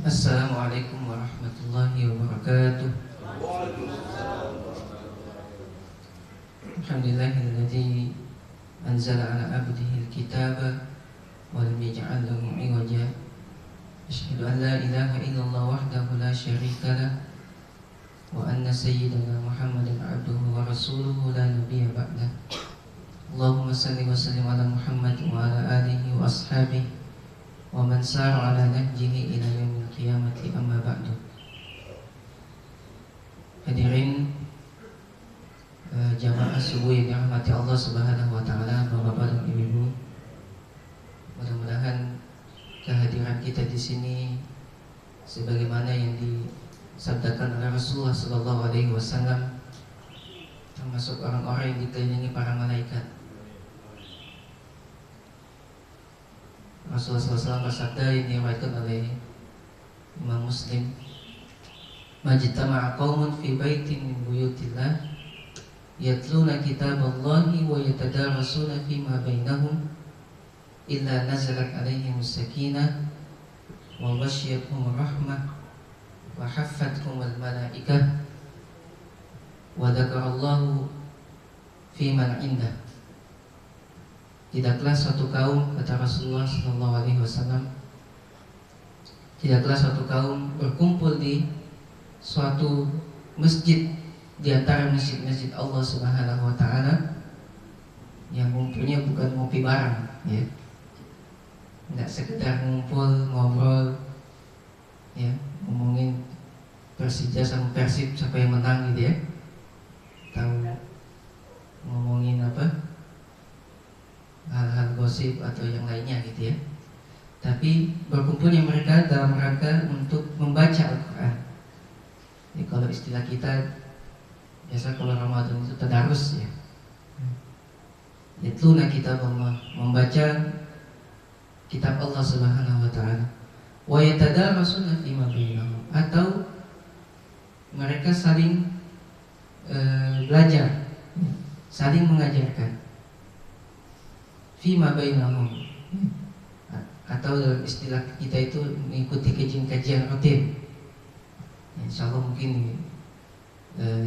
Assalamualaikum warahmatullahi wabarakatuh. Alhamdulillahilladzi anzala ala abdihi al-kitaba wa lam yaj'al lahu 'iwaja. Asyhadu an la ilaha illallah wahdahu la syarika lah wa anna sayyidana Muhammadan 'abduhu wa rasuluhu la nabiyya ba'dah. Allahumma salli wa sallim ala Muhammad wa ala alihi wa ashabihi wa man sara ala nahjihi ila yaumil qiyamati, amma ba'du. Hadirin jamaah subuh yang dirahmati Allah Subhanahu wa taala, Bapak-bapak dan Ibu-ibu. Mudah-mudahan kehadiran kita di sini sebagaimana yang disabdakan oleh Rasulullah sallallahu alaihi wasallam, termasuk orang-orang yang dikelilingi para malaikat. Rasulullah SAW bersabda yang diriwayatkan oleh Imam Muslim, majtama'a qaumun fi baitin min buyutillah yatluna kitaballahi wa yatadarasuna fima bainahum illa nazalat alaihimus sakinah wa ghasyiyatuhumur rahmah wa haffathumul malaikah wa dzakarallahu fi man indah. Tidaklah suatu kaum, kata Rasulullah SAW, tidaklah suatu kaum berkumpul di suatu masjid di antara masjid-masjid Allah Subhanahu wa taala, yang ngumpulnya bukan ngopi bareng, ya. Enggak sekedar ngumpul ngobrol, ya, ngomongin Persija sama Persib siapa yang menang gitu ya. Tahu ngomongin apa? Hal-hal gosip atau yang lainnya gitu ya. Tapi berkumpulnya mereka dalam rangka untuk membaca Al-Quran. Jadi kalau istilah kita biasa kalau Ramadan itu tadarus ya. Yatluna kitab Allah, membaca kitab Allah Subhanahu wa taala. Wa yatadarasuna fima bainahum, atau mereka saling belajar, saling mengajarkan. Fima bainahum, atau dalam istilah kita itu mengikuti kajian-kajian rutin. Insya Allah mungkin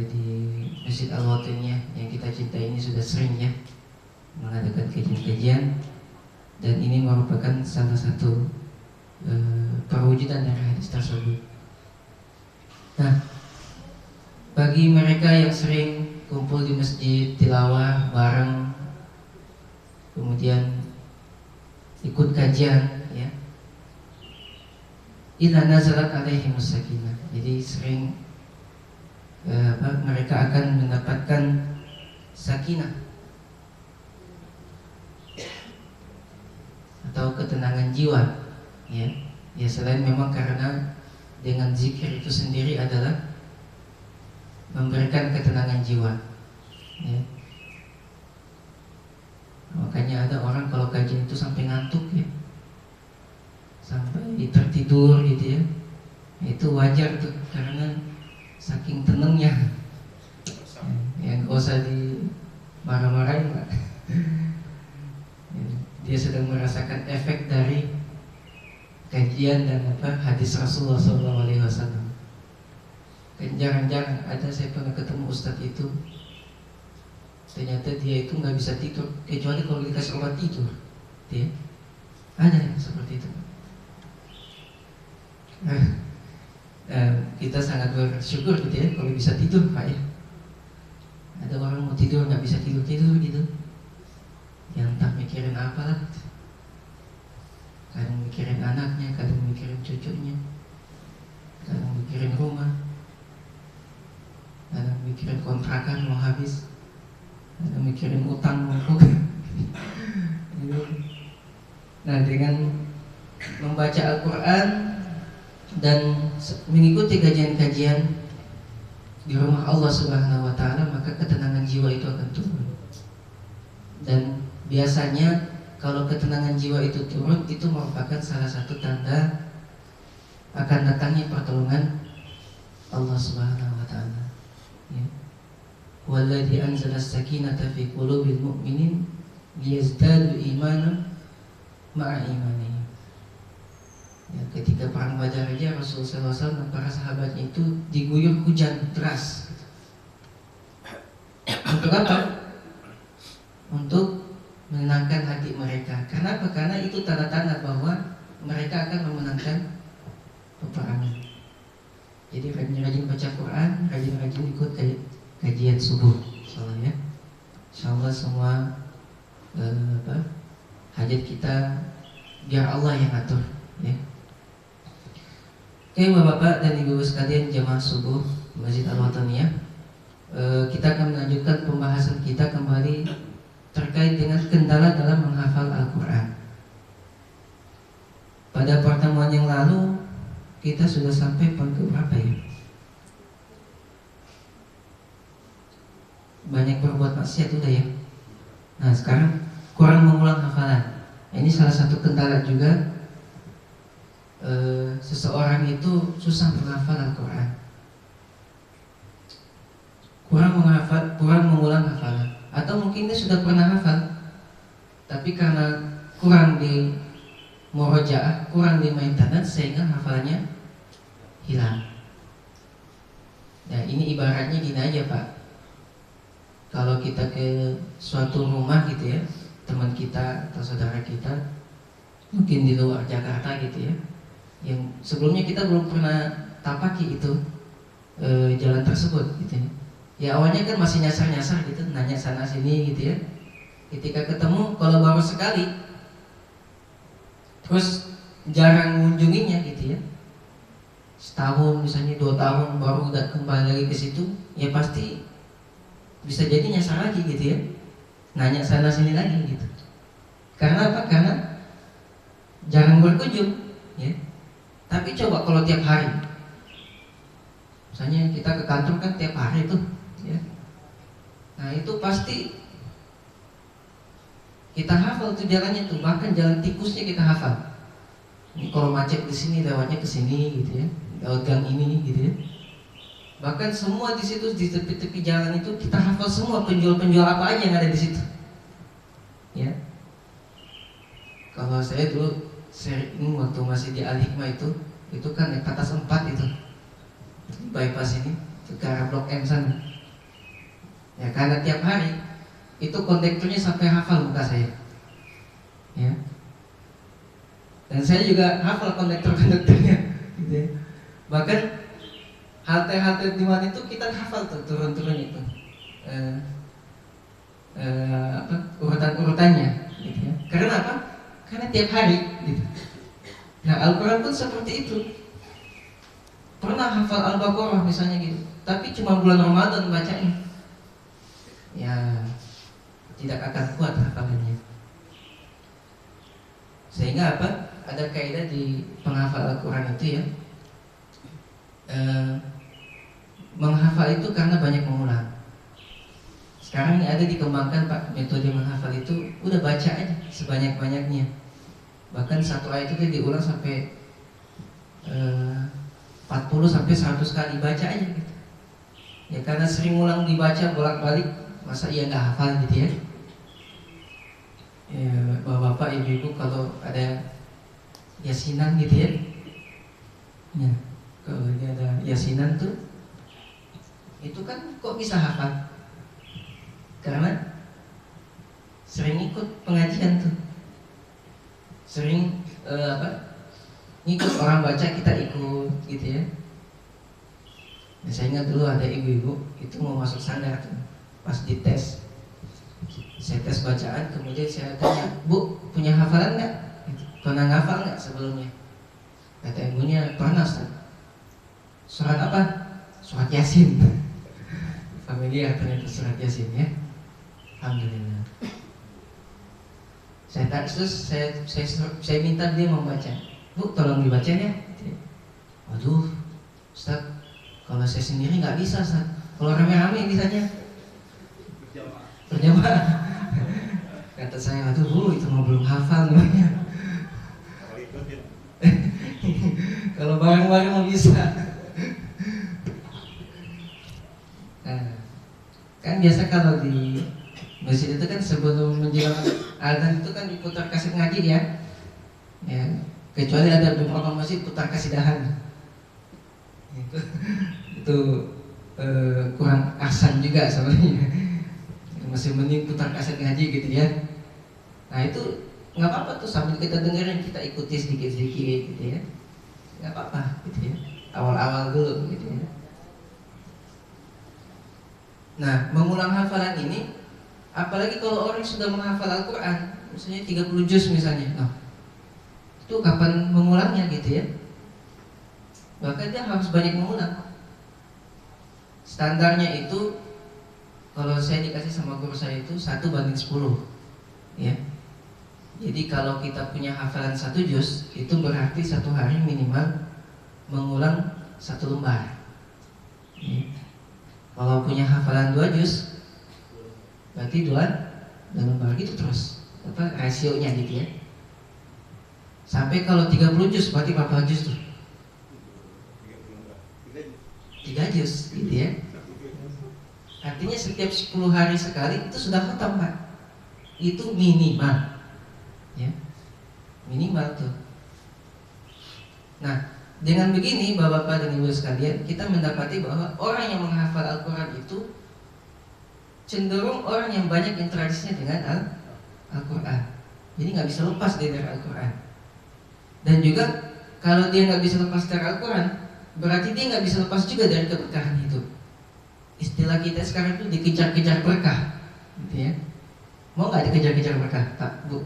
di Masjid Al-Watiniyah yang kita cintai ini sudah sering ya mengadakan kajian-kajian, dan ini merupakan salah satu perwujudan dari hadis tersebut. Nah, bagi mereka yang sering kumpul di masjid, tilawah bareng, kemudian ikut kajian, ya, idza nazalat alaihimus sakinah, jadi sering mereka akan mendapatkan sakinah atau ketenangan jiwa, ya. Ya, selain memang karena dengan zikir itu sendiri adalah memberikan ketenangan jiwa, ya. Makanya ada orang kalau kajian itu sampai ngantuk ya, sampai tertidur gitu ya. Itu wajar tuh, karena saking tenangnya. Ya, gak usah dimarah-marahin Pak. Dia sedang merasakan efek dari kajian dan hadis Rasulullah SAW. Dan jarang-jarang ada saya pernah ketemu ustadz itu, ternyata dia itu nggak bisa tidur kecuali kalau dikasih obat tidur, ya. Ada yang seperti itu. Kita sangat bersyukur gitu ya kalau bisa tidur Pak ya. Ada orang mau tidur nggak bisa tidur gitu, yang tak mikirin apalah, kadang mikirin anaknya, kadang mikirin cucunya, kadang mikirin rumah, kadang mikirin kontrakan mau habis, ada mikirin utang numpuk. Nah, dengan membaca Al-Quran dan mengikuti kajian-kajian di rumah Allah Subhanahu wa taala, maka ketenangan jiwa itu akan turun. Dan biasanya kalau ketenangan jiwa itu turun, itu merupakan salah satu tanda akan datangnya pertolongan Allah Subhanahu wa taala, ya. Walladzi anzala as-sakinata fi qulubil mu'minin liyazdadu imanan ma'a imanihim. Ya, Ketika perang Badar aja Rasulullah SAW dan para sahabatnya itu diguyur hujan deras. Untuk apa? Untuk menenangkan hati mereka. Karena apa? Karena itu tanda-tanda bahwa mereka akan memenangkan peperangan. Jadi rajin-rajin baca Quran, rajin-rajin ikut kajian subuh, soalnya. Insyaallah semua hajat kita biar Allah yang atur, ya. Oke, Bapak-bapak dan Ibu sekalian jamaah subuh Masjid Al-Wataniyah, kita akan melanjutkan pembahasan kita kembali terkait dengan kendala dalam menghafal Al-Quran. Pada pertemuan yang lalu kita sudah sampai poin ke berapa ya? Banyak berbuat maksiat udah ya. Nah sekarang kurang mengulang hafalan. Ini salah satu kendala juga. Seseorang itu susah menghafal Al-Quran, kurang mengulang hafalan. Atau mungkin dia sudah pernah hafal, tapi karena kurang di murojaah, kurang di maintenance, sehingga hafalannya hilang. Nah ini ibaratnya gini aja Pak. Kalau kita ke suatu rumah gitu ya, teman kita atau saudara kita mungkin di luar Jakarta gitu ya, yang sebelumnya kita belum pernah tapaki itu jalan tersebut gitu ya. Ya awalnya kan masih nyasar-nyasar gitu, nanya sana sini gitu ya. Ketika ketemu kalau baru sekali, terus jarang mengunjunginya gitu ya, setahun misalnya 2 tahun baru udah kembali lagi ke situ, ya pasti bisa jadi nyasar lagi gitu ya, nanya sana sini lagi gitu. Karena apa? Karena jarang berkunjung ya. Tapi coba kalau tiap hari, misalnya kita ke kantor kan tiap hari tuh ya. Nah itu pasti kita hafal tuh jalannya tuh, bahkan jalan tikusnya kita hafal. Ini kalau macet di sini lewatnya ke sini gitu ya, lewat gang ini gitu ya. Bahkan semua di situ di tepi-tepi jalan itu kita hafal semua, penjual-penjual apa aja yang ada di situ. Ya. Kalau saya dulu sering waktu masih di Al-Hikmah itu kan naik atas 4 itu bypass ini ke arah Blok M sana. Ya karena tiap hari itu kondekturnya sampai hafal muka saya. Ya. Dan saya juga hafal kondekturnya gitu ya. Bahkan halte-halte di mana itu kita hafal tuh turun-turun itu. Urutan-urutannya gitu ya. Karena apa? Karena tiap hari gitu. Nah Al-Quran pun seperti itu. Pernah hafal Al-Baqarah misalnya gitu, tapi cuma bulan Ramadan bacanya, ya tidak akan kuat hafalannya. Sehingga apa? Ada kaidah di penghafal Al-Quran itu ya, menghafal itu karena banyak mengulang. Sekarang ini ada dikembangkan Pak, metode menghafal itu udah baca aja sebanyak-banyaknya. Bahkan satu ayat itu diulang sampai 40 sampai 100 kali baca aja gitu. Ya karena sering ulang dibaca bolak-balik, masa iya nggak hafal gitu ya. Ya bapak-bapak, ibu-ibu kalau ada yasinan gitu ya. Ya, kalau ada yasinan tuh itu kan kok bisa hafal? Karena sering ikut pengajian tuh, sering ngikut orang baca, kita ikut gitu ya. Nah, saya ingat dulu ada ibu-ibu itu mau masuk sanggar tuh, pas dites, saya tes bacaan, kemudian saya tanya, Bu punya hafalan nggak? Pernah ngafal nggak sebelumnya? Kata ibunya, pernah Ustaz. Surat apa? Surat Yasin. Familiar ternyata surat Yasin ya. Alhamdulillah. Saya minta dia membaca. Bu, tolong dibaca ya. Waduh, Ustaz, kalau saya sendiri nggak bisa, Ustaz. Kalau rame-rame bisanya berjamaah. Kata saya, aduh Bu, itu mau belum hafal namanya. Kalau bareng-bareng mau bisa. Nah, kan biasa kalau di masjid itu kan sebelum menjelang azan itu kan diputar kaset ngaji ya. Ya, Kecuali ada beberapa masjid putar kasidahan. Itu kurang ahsan juga sebenarnya. Masih mending putar kaset ngaji gitu ya. Nah itu nggak apa-apa tuh, sambil kita dengerin kita ikuti sedikit-sedikit gitu ya. Nggak apa-apa gitu ya. Awal-awal dulu gitu ya. Nah, mengulang hafalan ini, apalagi kalau orang sudah menghafal Al-Quran, misalnya 30 juz misalnya, nah, itu kapan mengulangnya gitu ya. Bahkan dia harus banyak mengulang. Standarnya itu, kalau saya dikasih sama guru saya itu 1:10 ya. Jadi kalau kita punya hafalan 1 juz, itu berarti 1 hari minimal mengulang 1 lembar ya. Kalau punya hafalan 2 juz, berarti 2 lembar gitu terus. Apa rasionya gitu ya. Sampai kalau 30 juz, berarti berapa juz tuh? 3 juz gitu ya. Artinya setiap 10 hari sekali itu sudah khatam, Pak. Itu minimal ya. Minimal tuh. Nah, dengan begini Bapak-bapak dan Ibu sekalian, kita mendapati bahwa orang yang menghafal Al-Quran itu cenderung orang yang banyak interaksinya dengan Al-Quran. Jadi nggak bisa lepas dari Al-Quran. Dan juga kalau dia nggak bisa lepas dari Al-Quran, berarti dia nggak bisa lepas juga dari keberkahan itu. Istilah kita sekarang itu dikejar-kejar berkah, gitu ya. Mau nggak dikejar-kejar berkah, Pak, Bu?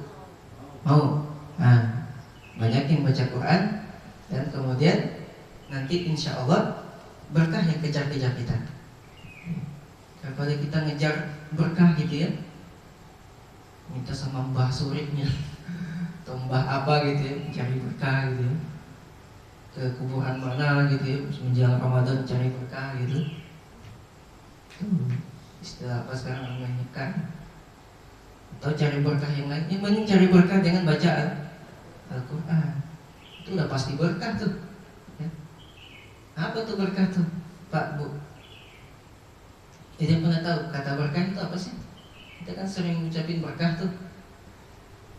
Mau. Nah, banyakin baca Quran, dan kemudian nanti insya Allah berkah yang kejar-kejar kita. Kalau kita ngejar berkah gitu ya, minta sama Mbah Suripnya atau Mbah apa gitu ya, cari berkah gitu ya, ke kuburan mana gitu ya, menjelang Ramadan cari berkah gitu. Istilah apa sekarang namanya, atau cari berkah yang lain. Yang penting cari berkah dengan bacaan Al-Quran. Itu udah pasti berkah tuh ya. Apa tuh berkah tuh, Pak, Bu? Jadi pernah tahu kata berkah itu apa sih? Kita kan sering ngucapin berkah tuh.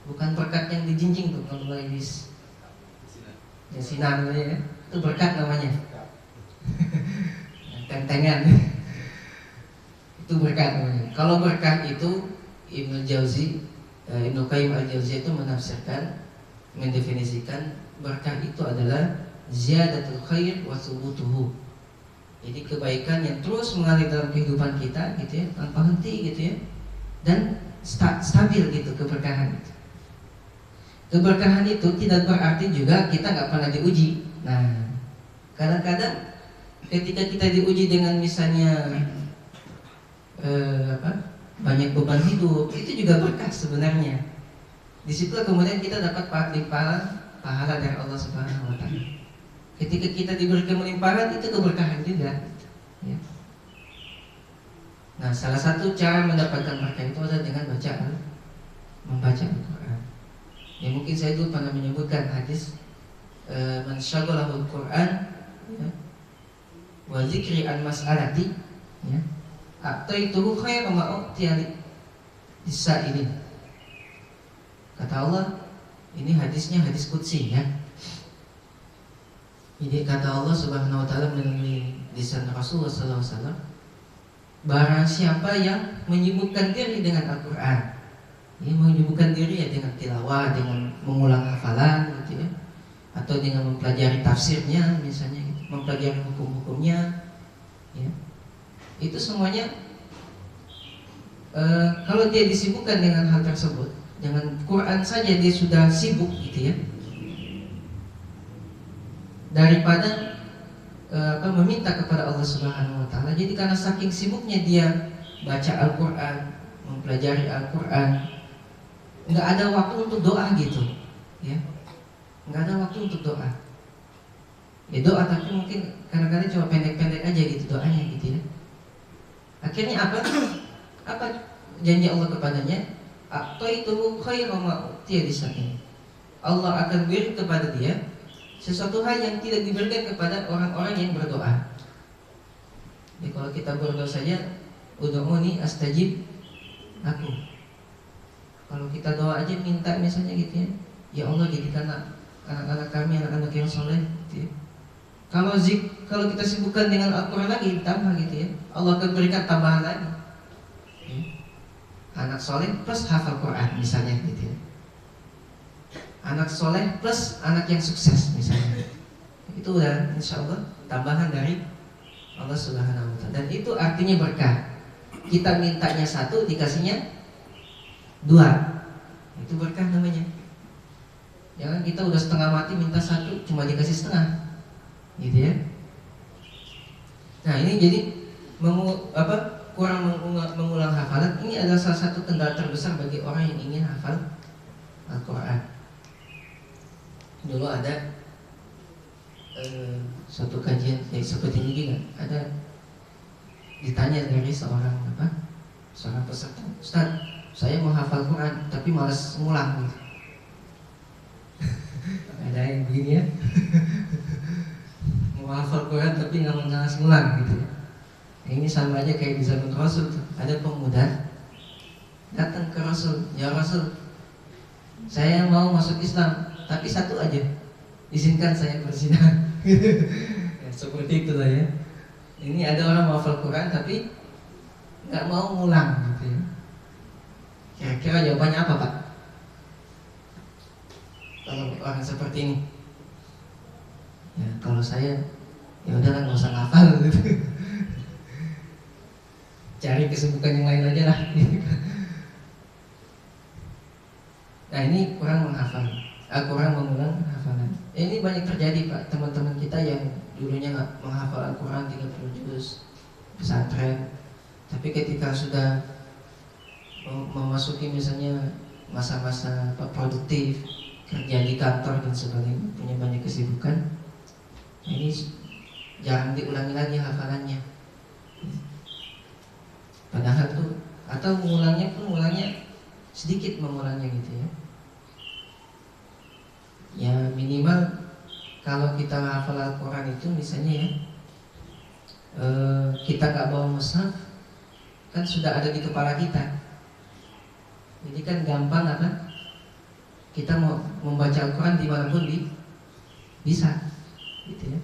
Bukan berkat yang dijinjing tuh, kalau lagi sinar ya. Itu berkat namanya. Tentengan. Itu berkat namanya. Kalau berkah itu Ibnu Qayyim al-Jauzi itu menafsirkan, mendefinisikan berkah itu adalah ziyadatul khair wa thubutuhu. Jadi kebaikan yang terus mengalir dalam kehidupan kita gitu ya, tanpa henti gitu ya. Dan stabil gitu keberkahan itu. Keberkahan itu tidak berarti juga kita nggak pernah diuji. Nah, kadang-kadang ketika kita diuji dengan misalnya banyak beban hidup, itu juga berkah sebenarnya. Disitulah kemudian kita dapat pahala dari Allah Subhanahu Wa Taala. Ketika kita diberi kelimpahan, itu keberkahan juga. Ya. Nah, salah satu cara mendapatkan berkah itu adalah dengan membaca Al-Quran. Ya, mungkin saya dulu pernah menyebutkan hadis man syaghalahul Quran ya, wa dzikri an mas'alati ya, a'taituhu khairan ma u'tiya lis-sa'ilin. Kata Allah, ini hadisnya hadis qudsi ya. Jadi kata Allah Subhanahu Wa Taala melalui lisan Rasulullah sallallahu alaihi wasallam, barang siapa yang menyibukkan diri dengan Al-Quran, ini menyibukkan diri ya dengan tilawah, dengan mengulang hafalan gitu ya, atau dengan mempelajari tafsirnya misalnya gitu, mempelajari hukum-hukumnya ya. Itu semuanya kalau dia disibukkan dengan hal tersebut, dengan Quran saja dia sudah sibuk gitu ya, daripada meminta kepada Allah Subhanahu Wa Taala. Jadi karena saking sibuknya dia baca Al-Quran, mempelajari Al-Quran, nggak ada waktu untuk doa gitu ya, nggak ada waktu untuk doa ya. Doa tapi mungkin kadang-kadang cuma pendek-pendek aja gitu doanya gitu ya. Akhirnya apa janji Allah kepadanya, atau itu khairan ma utiya lis-sa'il. Allah akan beri kepada dia sesuatu hal yang tidak diberikan kepada orang-orang yang berdoa. Jadi kalau kita berdoa saja, ud'uni astajib lakum. Kalau kita doa aja minta misalnya gitu ya, ya Allah jadikanlah anak-anak kami anak-anak yang soleh gitu ya. Kalau kita sibukkan dengan Al-Quran lagi tambah gitu ya, Allah akan berikan tambahan lagi ya. Anak soleh plus hafal Quran misalnya gitu ya. Anak soleh plus anak yang sukses misalnya, itu udah insya Allah tambahan dari Allah Subhanahu wa Ta'ala. Dan itu artinya berkah. Kita mintanya satu, dikasihnya dua, itu berkah namanya. Jangan kita udah setengah mati minta satu, cuma dikasih setengah, gitu ya. Nah ini jadi kurang mengulang hafalan. Ini adalah salah satu kendala terbesar bagi orang yang ingin hafal Al-Quran. Dulu ada suatu kajian seperti ini juga, ada ditanya dari seorang peserta, Ustaz, saya mau hafal Quran tapi malas ngulang gitu. Ada yang begini ya. Mau hafal Quran tapi nggak malas ngulang gitu ya. Ini sama aja kayak di zaman Rasul tuh. Ada pemuda datang ke Rasul, ya Rasul, saya mau masuk Islam tapi satu aja, izinkan saya berzina. Ya, seperti itulah ya. Ini ada orang mau hafal Quran tapi nggak mau ngulang gitu ya. Kira-kira jawabannya apa Pak? Kalau orang seperti ini, ya kalau saya ya udahlah nggak usah ngafal gitu. Cari kesibukan yang lain aja lah. Nah ini kurang menghafal, kurang mengulang hafalan. Ini banyak terjadi Pak, teman-teman kita yang dulunya nggak menghafal Al-Quran 30 juz pesantren, tapi ketika sudah memasuki misalnya masa-masa produktif, kerja di kantor dan sebagainya, punya banyak kesibukan, ini jarang diulangi lagi hafalannya. Padahal tuh, atau mengulangnya sedikit mengulangnya gitu ya. Ya minimal kalau kita hafal Al-Quran itu misalnya ya, kita nggak bawa mushaf, kan sudah ada di kepala kita. Jadi kan gampang kita mau membaca Al-Quran dimanapun bisa, gitu ya.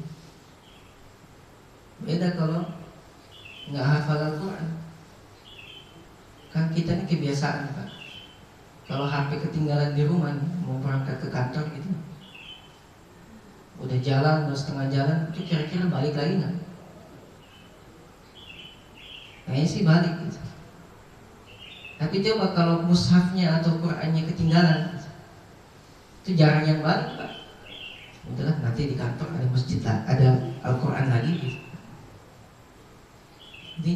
Beda kalau nggak hafal Al-Quran, kan kita ini kebiasaan Pak. Kalau HP ketinggalan di rumah nih, mau berangkat ke kantor gitu, udah jalan, udah setengah jalan, itu kira-kira balik lagi nggak? Kayaknya sih balik gitu. Tapi coba kalau mushafnya atau Qurannya ketinggalan, itu jarang yang balik Pak. Udahlah nanti di kantor ada masjid lah, ada Al-Quran lagi gitu. Jadi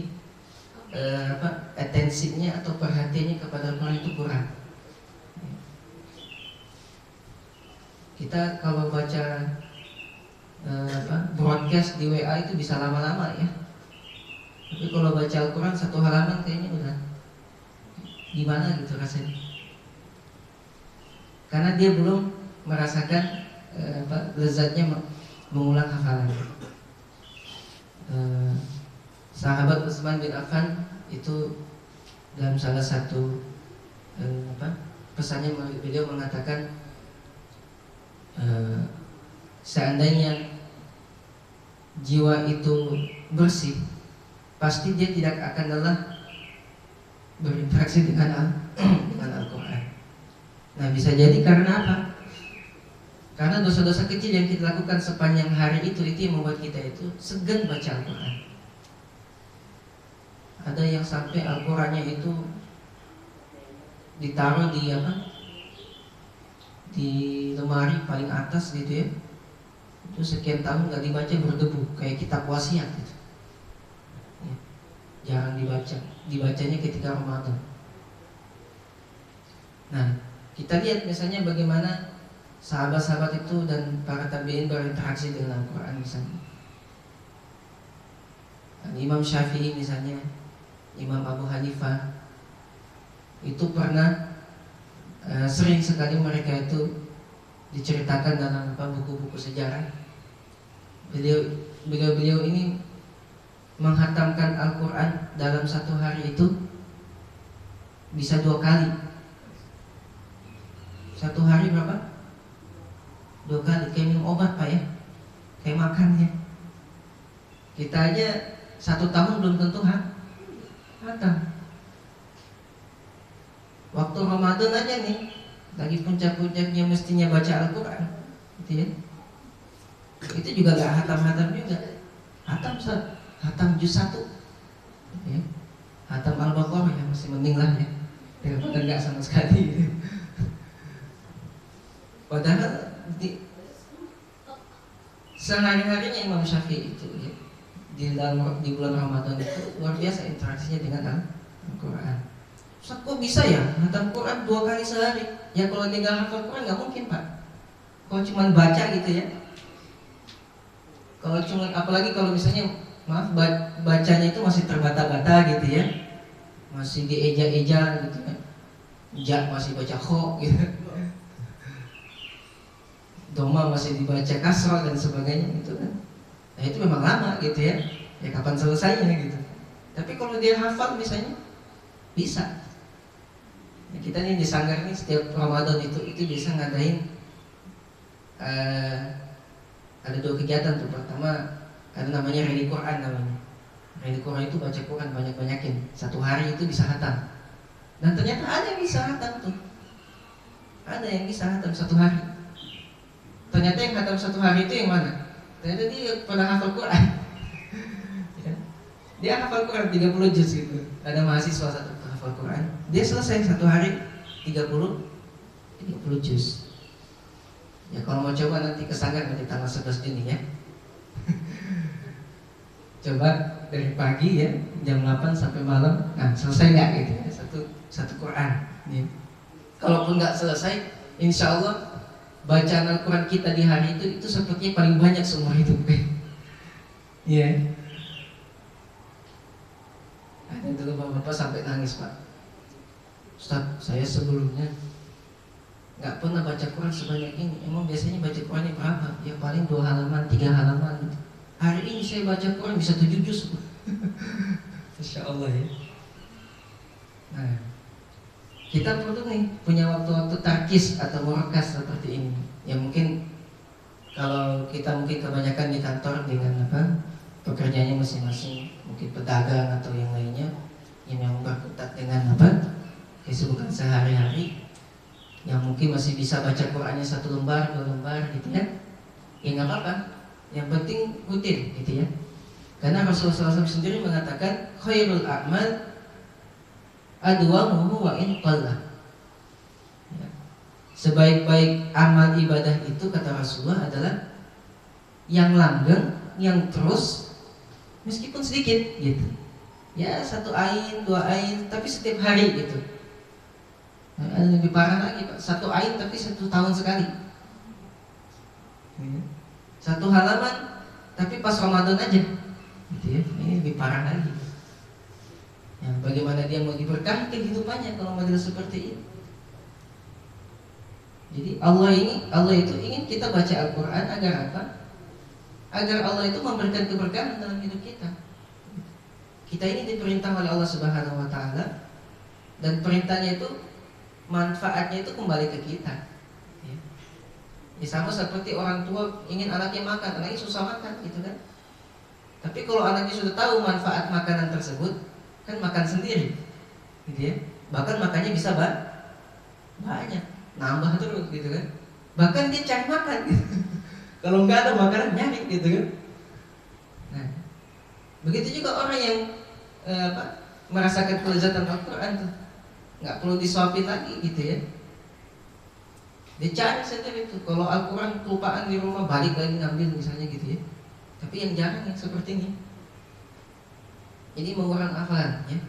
atensinya atau perhatiannya kepada Al-Quran itu kurang. Kita kalau baca broadcast di WA itu bisa lama-lama ya. Tapi kalau baca Al-Quran satu halaman kayaknya udah gimana gitu rasanya. Karena dia belum merasakan lezatnya mengulang hafalan. Sahabat Utsman bin Affan itu dalam salah satu pesannya beliau mengatakan, seandainya jiwa itu bersih, pasti dia tidak akan lelah berinteraksi dengan Al-Quran. Nah bisa jadi karena apa? Karena dosa-dosa kecil yang kita lakukan sepanjang hari itu yang membuat kita itu segan baca Al-Quran. Ada yang sampai Al-Qurannya itu ditaruh di lemari paling atas gitu ya. Itu sekian tahun nggak dibaca, berdebu kayak kitab wasiat gitu. Ya, jarang dibacanya ketika Ramadan. Nah kita lihat misalnya bagaimana sahabat-sahabat itu dan para tabi'in berinteraksi dengan Al-Quran misalnya. Imam Syafi'i misalnya, Imam Abu Hanifah itu pernah sering sekali mereka itu diceritakan dalam buku-buku sejarah. Beliau ini menghatamkan Al-Quran dalam satu hari itu bisa 2 kali. Satu hari berapa? 2 2 kali, kayak minum obat Pak ya, kayak makan ya. Kita aja 1 tahun belum tentu hatam. Waktu Ramadan aja nih, lagi puncak-puncaknya mestinya baca Al-Quran gitu ya, itu juga gak hatam-hatam juga. Hatam juz 1 ya. Hatam Al-Baqarah ya masih mending lah ya, daripada enggak sama sekali gitu. Padahal sehari-harinya Imam Syafi'i itu ya, di bulan Ramadan itu luar biasa interaksinya dengan Al-Quran. Ustaz, kok bisa ya hatam Quran 2 kali sehari? Ya kalau dia nggak hafal Quran nggak mungkin Pak. Kalau cuma baca gitu ya. Kalau cuma, apalagi kalau misalnya maaf bacanya itu masih terbata-bata gitu ya, masih dieja-eja gitu kan, masih baca kho gitu, doma masih dibaca kasrah dan sebagainya gitu kan. Nah itu memang lama gitu ya. Ya kapan selesainya gitu. Tapi kalau dia hafal misalnya bisa. Ya, kita nih di Sanggar nih setiap Ramadan itu bisa ngadain ada 2 kegiatan tuh. Pertama ada namanya Ready Quran namanya. Ready Quran itu baca Quran banyak-banyakin. 1 hari itu bisa hatam. Dan ternyata ada yang bisa hatam tuh. Ada yang bisa hatam 1 hari. Ternyata yang hatam 1 hari itu yang mana? Ternyata dia pernah hafal Quran. Ya. Dia hafal Quran 30 juz gitu. Ada mahasiswa satu hafal Quran, dia selesai 1 hari 30 juz. Ya kalau mau coba nanti ke Sanggar nanti tanggal 11 Juni ya. Coba dari pagi ya jam 8 sampai malam, nah selesai nggak gitu ya satu Quran ya. Kalaupun nggak selesai, insya Allah bacaan Al-Quran kita di hari itu sepertinya paling banyak seumur hidup ya. Ada dulu bapak-bapak sampai nangis Pak, Ustaz saya sebelumnya nggak pernah baca Quran sebanyak ini. Emang biasanya baca Qurannya berapa? Ya paling 2 halaman, 3 halaman gitu. Hari ini saya baca Quran bisa 7 juz. Masya Allah ya. Nah, kita perlu nih punya waktu-waktu tarkis atau murakas seperti ini. Ya mungkin kalau kita mungkin kebanyakan di kantor dengan pekerjaannya masing-masing, mungkin pedagang atau yang lainnya yang berkutat dengan kesibukan sehari-hari, yang mungkin masih bisa baca Qurannya 1 lembar, 2 lembar gitu ya. Ya nggak apa-apa. Yang penting rutin gitu ya. Karena Rasulullah SAW sendiri mengatakan khairul a'mal adwamuhu wa in qalla. Ya. Sebaik-baik amal ibadah itu kata Rasulullah adalah yang langgeng, yang terus meskipun sedikit gitu. Ya 1 ain, 2 ain, tapi setiap hari gitu. Nah, ada lebih parah lagi Pak, 1 ain tapi 1 tahun sekali. 1 halaman tapi pas Ramadan aja gitu ya. Ini lebih parah lagi. Ya, bagaimana dia mau diberkahi kehidupannya kalau model seperti ini. Jadi Allah itu ingin kita baca Al-Quran agar apa? Agar Allah itu memberikan keberkahan dalam hidup kita. Kita ini diperintah oleh Allah Subhanahu wa taala, dan perintahnya itu manfaatnya itu kembali ke kita. Ya sama seperti orang tua ingin anaknya makan, anaknya susah makan gitu kan. Tapi kalau anaknya sudah tahu manfaat makanan tersebut, kan makan sendiri gitu ya. Bahkan makannya bisa banyak, nambah terus gitu kan. Bahkan dia cari makan gitu. Kalau nggak ada makanan nyari gitu kan. Nah, begitu juga orang yang merasakan kelezatan Al-Quran tuh, nggak perlu disuapin lagi gitu ya. Dia cari sendiri itu. Kalau Al-Quran kelupaan di rumah, balik lagi ngambil misalnya gitu ya. Tapi yang jarang yang seperti ini. Ini mengurangi hafalan ya.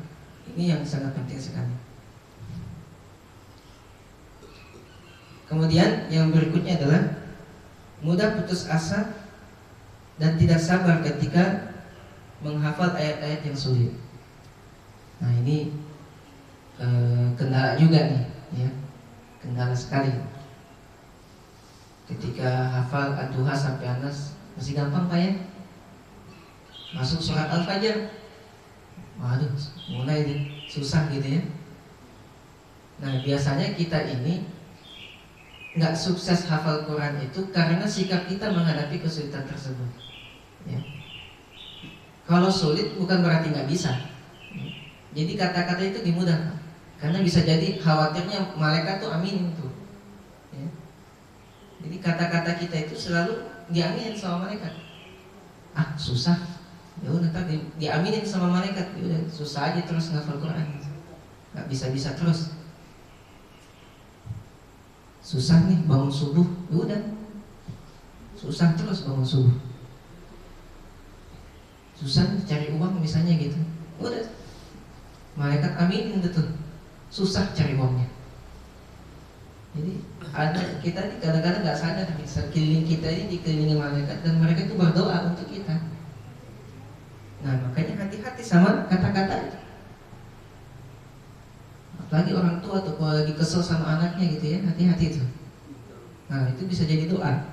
Ini yang sangat penting sekali. Kemudian yang berikutnya adalah mudah putus asa dan tidak sabar ketika menghafal ayat-ayat yang sulit. Nah ini kendala juga nih ya. Kendala sekali. Ketika hafal Ad-Duha sampai Anas masih gampang Pak ya. Masuk surat Al-Fajr, waduh mulai susah gitu ya. Nah biasanya kita ini nggak sukses hafal Quran itu karena sikap kita menghadapi kesulitan tersebut. Ya. Kalau sulit bukan berarti nggak bisa. Jadi kata-kata itu dimudahkan. Karena bisa jadi khawatirnya malaikat tuh aminin tuh. Ya. Jadi kata-kata kita itu selalu diaminin sama malaikat. Ah susah, ya udah tadi diaminin sama malaikat, ya udah susah aja terus ngafal Quran. Nggak bisa-bisa terus. Susah nih bangun subuh, ya udah susah terus bangun subuh. Susah cari uang misalnya gitu, udah malaikat aminin betul. Susah cari uangnya. Jadi ada kita ini kadang-kadang nggak sadar sekeliling kita ini dikelilingi malaikat dan mereka itu berdoa untuk kita. Nah makanya hati-hati sama kata-kata itu. Apalagi orang tua tuh kalau lagi kesel sama anaknya gitu ya, hati-hati itu. Nah itu bisa jadi doa.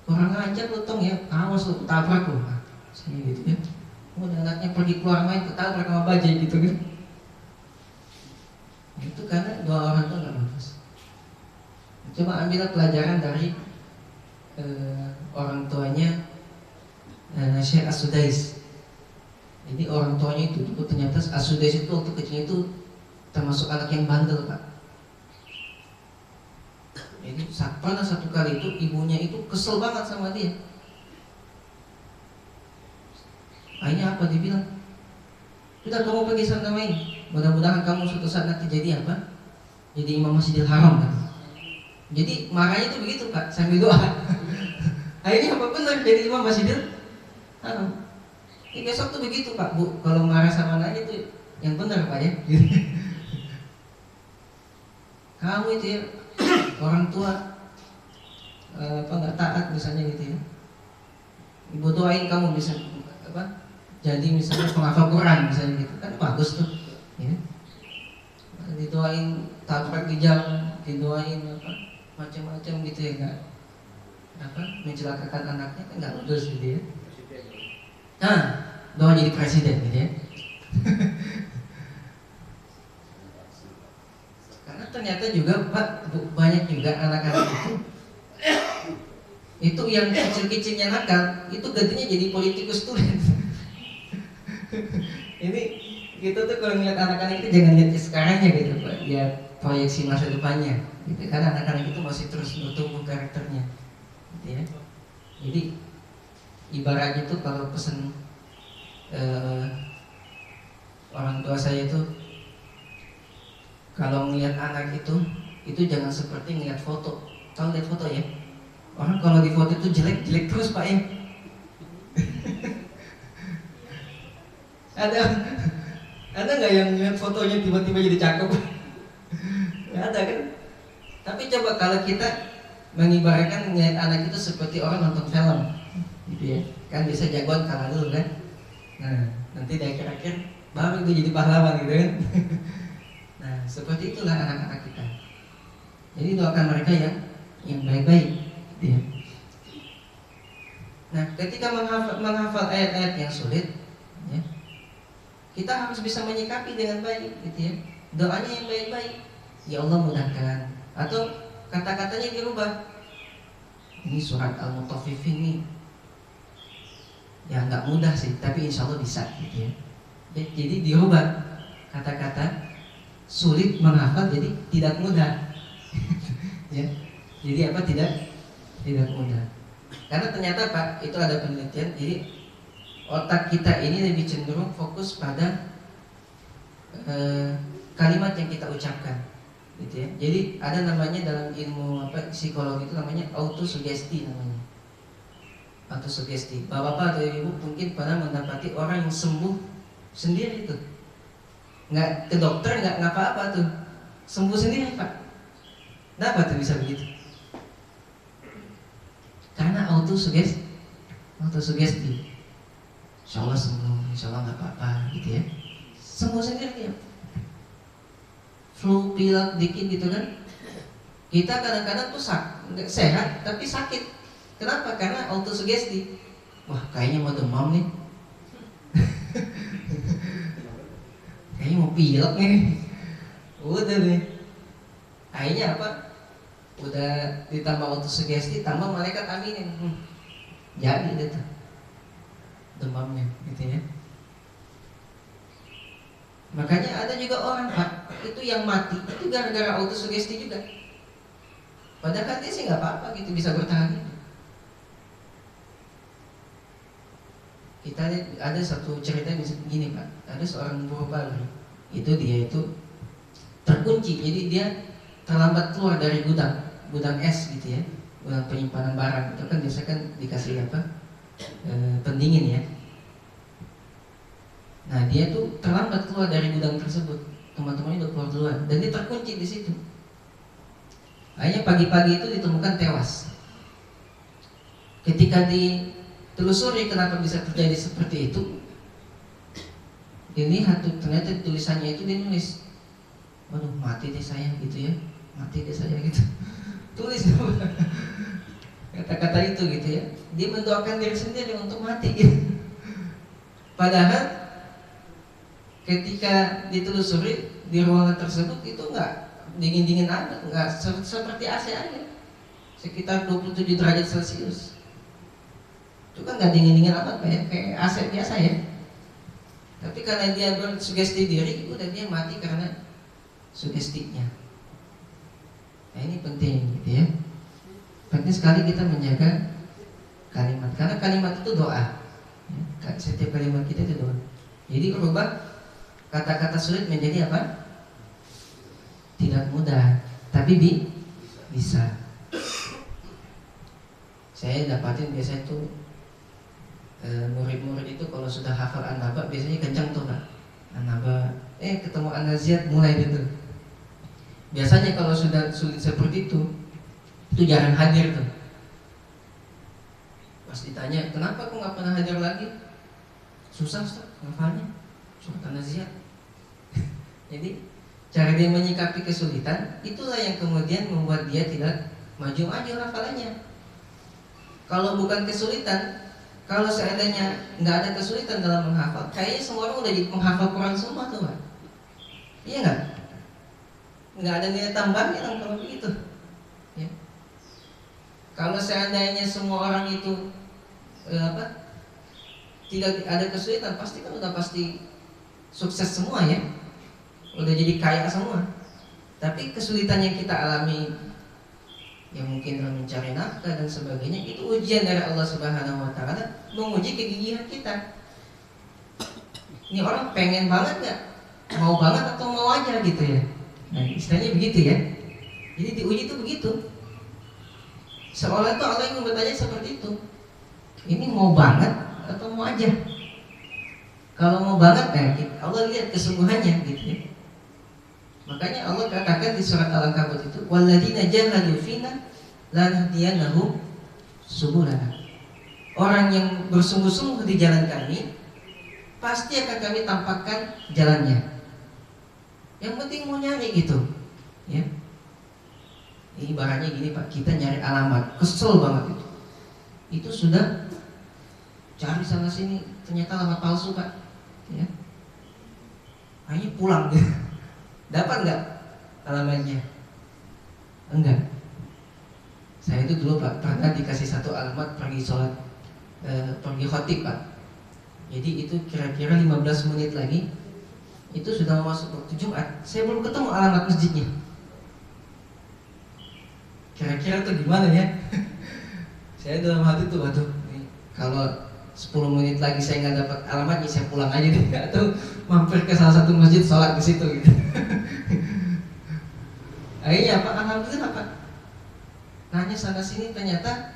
Orang ajar lu tong ya, awas lu tabrak lu. Nah, sini gitu ya. Anaknya pergi keluar main ketabrak sama bajai gitu kan. Itu karena doa orang tua nggak bagus. Coba ambillah pelajaran dari orang tuanya Syekh As-Sudais. Jadi orang tuanya itu ternyata As-Sudais itu waktu kecil itu termasuk anak yang bandel Pak. Jadi pernah satu kali itu ibunya itu kesel banget sama dia. Akhirnya apa dibilang? Sudah kamu pergi sana main. Mudah-mudahan kamu suatu saat nanti jadi apa? Jadi imam Masjidil Haram kan? Jadi marahnya itu begitu Pak, sambil doa. Akhirnya apa benar jadi imam Masjidil Haram. Besok tuh begitu Pak, Bu. Kalau marah sama anaknya itu yang benar Pak ya. Kamu itu ya orang tua apa nggak taat misalnya gitu ya. Ibu doain kamu bisa apa? Jadi misalnya penghafal Quran misalnya gitu kan bagus tuh. Ya. Didoain tabrak di jalan, didoain apa macam-macam gitu ya nggak apa mencelakakan anaknya kan nggak bagus gitu ya. Nah doa jadi presiden gitu ya. Karena ternyata juga Pak banyak juga anak-anak itu yang kecil-kecilnya nakal itu gantinya jadi politikus tuh. Ini kita tuh kalau ngeliat anak-anak itu jangan lihat sekarangnya gitu Pak, ya proyeksi masa depannya gitu. Karena anak-anak itu masih terus bertumbuh karakternya gitu ya. Jadi ibaratnya tuh kalau pesen orang tua saya itu kalau ngeliat anak itu jangan seperti ngeliat foto. Tahu lihat foto ya? Orang kalau di foto itu jelek-jelek terus Pak ya. Ada nggak yang lihat fotonya tiba-tiba jadi cakep? Nggak ada kan? Tapi coba kalau kita mengibaratkan melihat anak itu seperti orang nonton film, gitu ya, kan bisa jagoan kalah dulu kan? Nah, nanti di akhir-akhir baru itu jadi pahlawan gitu kan? Nah, seperti itulah anak-anak kita. Jadi doakan mereka yang baik-baik, gitu ya. Nah, ketika menghafal ayat-ayat yang sulit, ya, kita harus bisa menyikapi dengan baik gitu ya. Doanya yang baik-baik. Ya Allah mudahkan. Atau kata-katanya dirubah. Ini surat Al-Mutaffifin nih. Ya nggak mudah sih, tapi insya Allah bisa gitu ya. Jadi dirubah kata-kata sulit menghafal jadi tidak mudah. Ya. Jadi apa tidak mudah. Karena ternyata Pak, itu ada penelitian. Jadi otak kita ini lebih cenderung fokus pada kalimat yang kita ucapkan, gitu ya. Jadi ada namanya dalam ilmu psikologi itu namanya autosugesti namanya. Autosugesti. Bapak atau ibu mungkin pernah mendapati orang yang sembuh sendiri itu, nggak ke dokter, nggak apa-apa tuh, sembuh sendiri Pak. Kenapa tuh bisa begitu? Karena autosugesti. Insya Allah sembuh, insya Allah nggak apa-apa gitu ya. Sembuh sendiri ya. Flu pilek dikit gitu kan. Kita kadang-kadang tuh sehat tapi sakit. Kenapa? Karena autosugesti. Wah kayaknya mau demam nih. Kayaknya mau pilek nih. Udah deh. Akhirnya apa? Udah ditambah autosugesti, tambah malaikat aminin. Jadi itu demamnya gitu ya. Makanya ada juga orang Pak, itu yang mati itu gara-gara autosugesti juga. Padahal dia sih nggak apa-apa gitu, bisa bertahan hidup. Kita lihat ada satu cerita begini Pak, ada seorang buruh pabrik, itu dia itu terkunci, jadi dia terlambat keluar dari gudang es gitu ya, gudang penyimpanan barang. Itu kan biasa kan dikasih apa, pendingin ya. Nah dia tuh terlambat keluar dari gudang tersebut, teman-temannya udah keluar duluan, dan dia terkunci di situ. Akhirnya pagi-pagi itu ditemukan tewas. Ketika ditelusuri kenapa bisa terjadi seperti itu, dilihat tuh ternyata tulisannya itu dinulis, waduh mati deh saya gitu ya, mati deh saya gitu. Tulis kata-kata itu gitu ya. Dia mendoakan diri sendiri untuk mati gitu. Padahal ketika ditelusuri di ruangan tersebut itu enggak dingin-dingin amat, enggak seperti AC aja, sekitar 27 derajat Celcius. Itu kan enggak dingin-dingin amat kayak AC biasa ya. Tapi karena dia bersugesti diri, udah dia mati karena sugestinya. Nah ini penting gitu ya. Penting sekali kita menjaga kalimat, karena kalimat itu doa. Setiap kalimat kita itu doa. Jadi berubah kata-kata sulit menjadi apa? Tidak mudah, tapi bisa. Saya dapatin biasa itu murid-murid itu kalau sudah hafal An-Naba biasanya kencang tuh Pak. An-Naba, ketemu An-Naziat mulai gitu. Biasanya kalau sudah sulit seperti itu jarang hadir tuh. Pas ditanya, kenapa kok nggak pernah hadir lagi? Susah Ustaz, ngafalnya surat An-Naziat. Jadi cara dia menyikapi kesulitan itulah yang kemudian membuat dia tidak maju-maju hafalannya. Kalau bukan kesulitan, kalau seandainya nggak ada kesulitan dalam menghafal, kayaknya semua orang udah jadi menghafal Quran semua tuh Pak. Iya nggak? Nggak ada nilai tambahnya kalau begitu. Ya. Kalau seandainya semua orang itu tidak ada kesulitan, pasti kan udah pasti sukses semua ya, udah jadi kaya semua. Tapi kesulitan yang kita alami, yang mungkin dalam mencari nafkah dan sebagainya, itu ujian dari Allah Subhanahu Wa Taala, menguji kegigihan kita. Ini orang pengen banget nggak, mau banget atau mau aja gitu ya. Nah istilahnya begitu ya. Jadi diuji itu begitu. Seolah itu Allah yang bertanya seperti itu. Ini mau banget atau mau aja? Kalau mau banget, Allah lihat kesungguhannya gitu ya. Makanya Allah katakan di surat Al-Ankabut itu, walladzina jahadu fina lanahdiyannahum subulana. Orang yang bersungguh-sungguh di jalan kami, pasti akan kami tampakkan jalannya. Yang penting mau nyari gitu ya. Ini ibaratnya gini Pak, kita nyari alamat, kesel banget itu. Itu sudah cari sana sini, ternyata alamat palsu Pak ya. Akhirnya pulang gitu. Dapat nggak alamatnya? Enggak. Saya itu dulu Pak pernah dikasih satu alamat pergi sholat, pergi khotib Pak. Jadi itu kira-kira 15 menit lagi itu sudah masuk waktu Jumat. Saya belum ketemu alamat masjidnya. Kira-kira tuh gimana ya? Saya dalam hati tuh, waduh, kalau 10 menit lagi saya nggak dapat alamatnya, saya pulang aja deh, atau mampir ke salah satu masjid sholat di situ gitu. Akhirnya apa? Alhamdulillah Pak. Nanya sana sini ternyata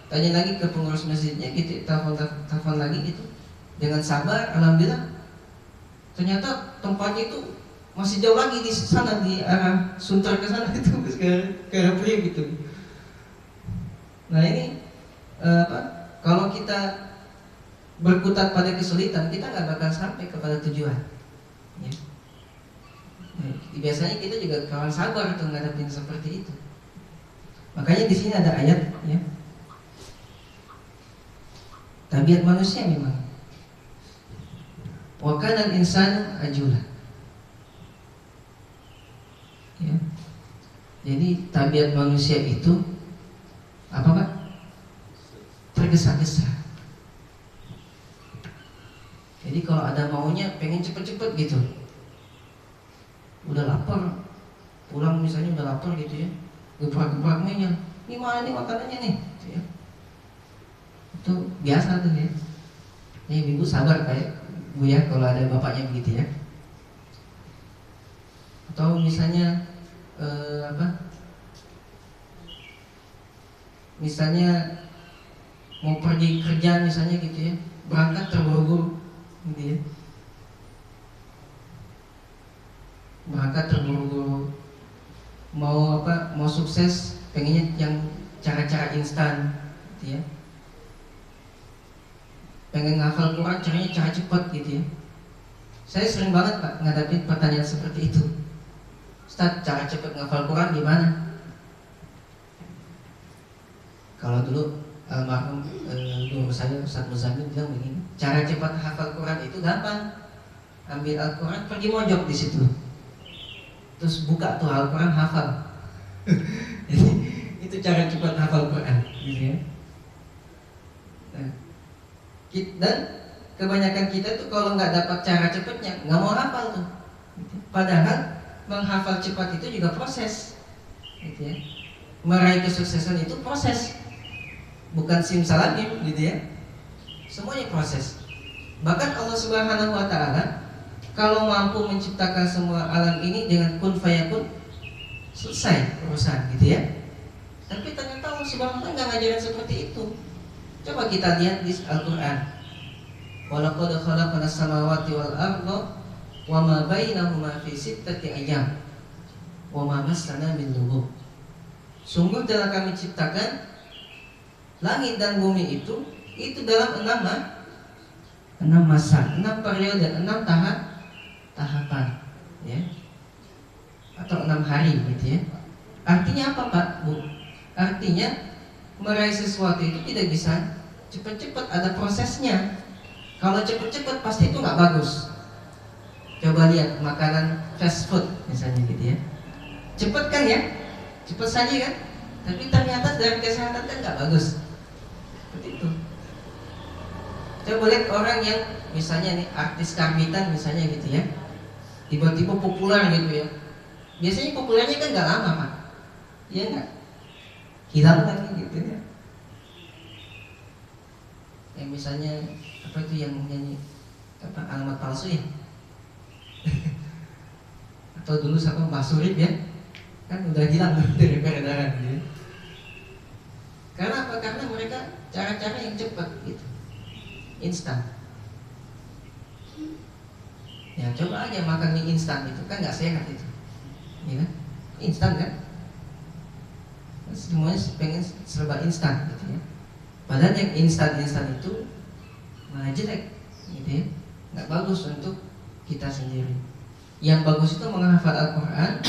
tanya lagi ke pengurus masjidnya gitu, telepon lagi gitu. Dengan sabar, alhamdulillah. Ternyata tempatnya itu masih jauh lagi di sana, di arah Sunter ke sana itu, ke arah Priok gitu. Nah ini kalau kita berkutat pada kesulitan, kita nggak bakal sampai kepada tujuan. Ya. Nah, biasanya kita juga kawan sabar tuh ngadepin seperti itu. Makanya di sini ada ayat, ya. Tabiat manusia memang. Wa kana al-insanu ajula. Ya. Jadi tabiat manusia itu apa Pak? Tergesa-gesa. Jadi kalau ada maunya pengen cepet-cepet gitu. Udah lapar, pulang misalnya udah lapar gitu ya, gebrak-gebrak meja. Ini mana nih makanannya nih? Gitu ya. Itu biasa tuh ya. Ibu sabar kayak Bu ya kalau ada bapaknya begitu ya. Atau misalnya misalnya mau pergi kerja misalnya gitu ya, berangkat terburu-buru gitu ya, berangkat terburu-buru, mau sukses pengennya yang cara-cara instan gitu ya, pengen ngafal Quran caranya cara cepat gitu ya. Saya sering banget Pak ngadapin pertanyaan seperti itu. Ustaz, cara cepat ngafal Quran gimana? Kalau dulu almarhum guru saya Ustaz Muzamil bilang begini, cara cepat hafal Quran itu gampang. Ambil Al-Quran, pergi mojok di situ, terus buka tuh Al-Quran, hafal. Jadi itu cara cepat hafal Quran, gitu ya. Nah, dan kebanyakan kita tuh kalau nggak dapat cara cepatnya nggak mau hafal tuh. Padahal menghafal cepat itu juga proses, gitu ya. Meraih kesuksesan itu proses, bukan simsalabim, gitu ya. Semuanya proses. Bahkan Allah Subhanahu Wa Taala kalau mampu menciptakan semua alam ini dengan kun fayakun, selesai urusan, gitu ya. Tapi ternyata Allah Subhanahu Wa Taala nggak ngajarin seperti itu. Coba kita lihat di Al-Quran. Walaqad khalaqnas samawati wal arda wa ma bainahuma fi sittati ayyam wa ma massana min lughub. Sungguh telah kami ciptakan langit dan bumi itu dalam 6 masa, 6 periode, 6 tahapan, ya, atau 6 hari, gitu ya. Artinya apa Pak, Bu? Artinya meraih sesuatu itu tidak bisa cepat-cepat, ada prosesnya. Kalau cepat-cepat pasti itu nggak bagus. Coba lihat makanan fast food misalnya, gitu ya. Cepat kan ya, cepat saja kan, tapi ternyata dari kesehatan kan nggak bagus. Seperti itu. Coba lihat orang yang misalnya nih artis karbitan misalnya gitu ya, tiba-tiba populer gitu ya. Biasanya populernya kan nggak lama Pak, iya nggak? Hilang lagi gitu ya. Yang misalnya apa itu yang nyanyi alamat palsu ya? Atau dulu siapa Mbak Surip ya? Kan udah hilang dari peredaran gitu ya. Karena apa? Karena mereka cara-cara yang cepat gitu, instan. Ya coba aja makan mie instan itu kan nggak sehat itu, ya kan? Instan kan? Semuanya pengen serba instan gitu ya. Padahal yang instan itu malah jelek, gitu ya. Nggak bagus untuk kita sendiri. Yang bagus itu menghafal Al-Quran,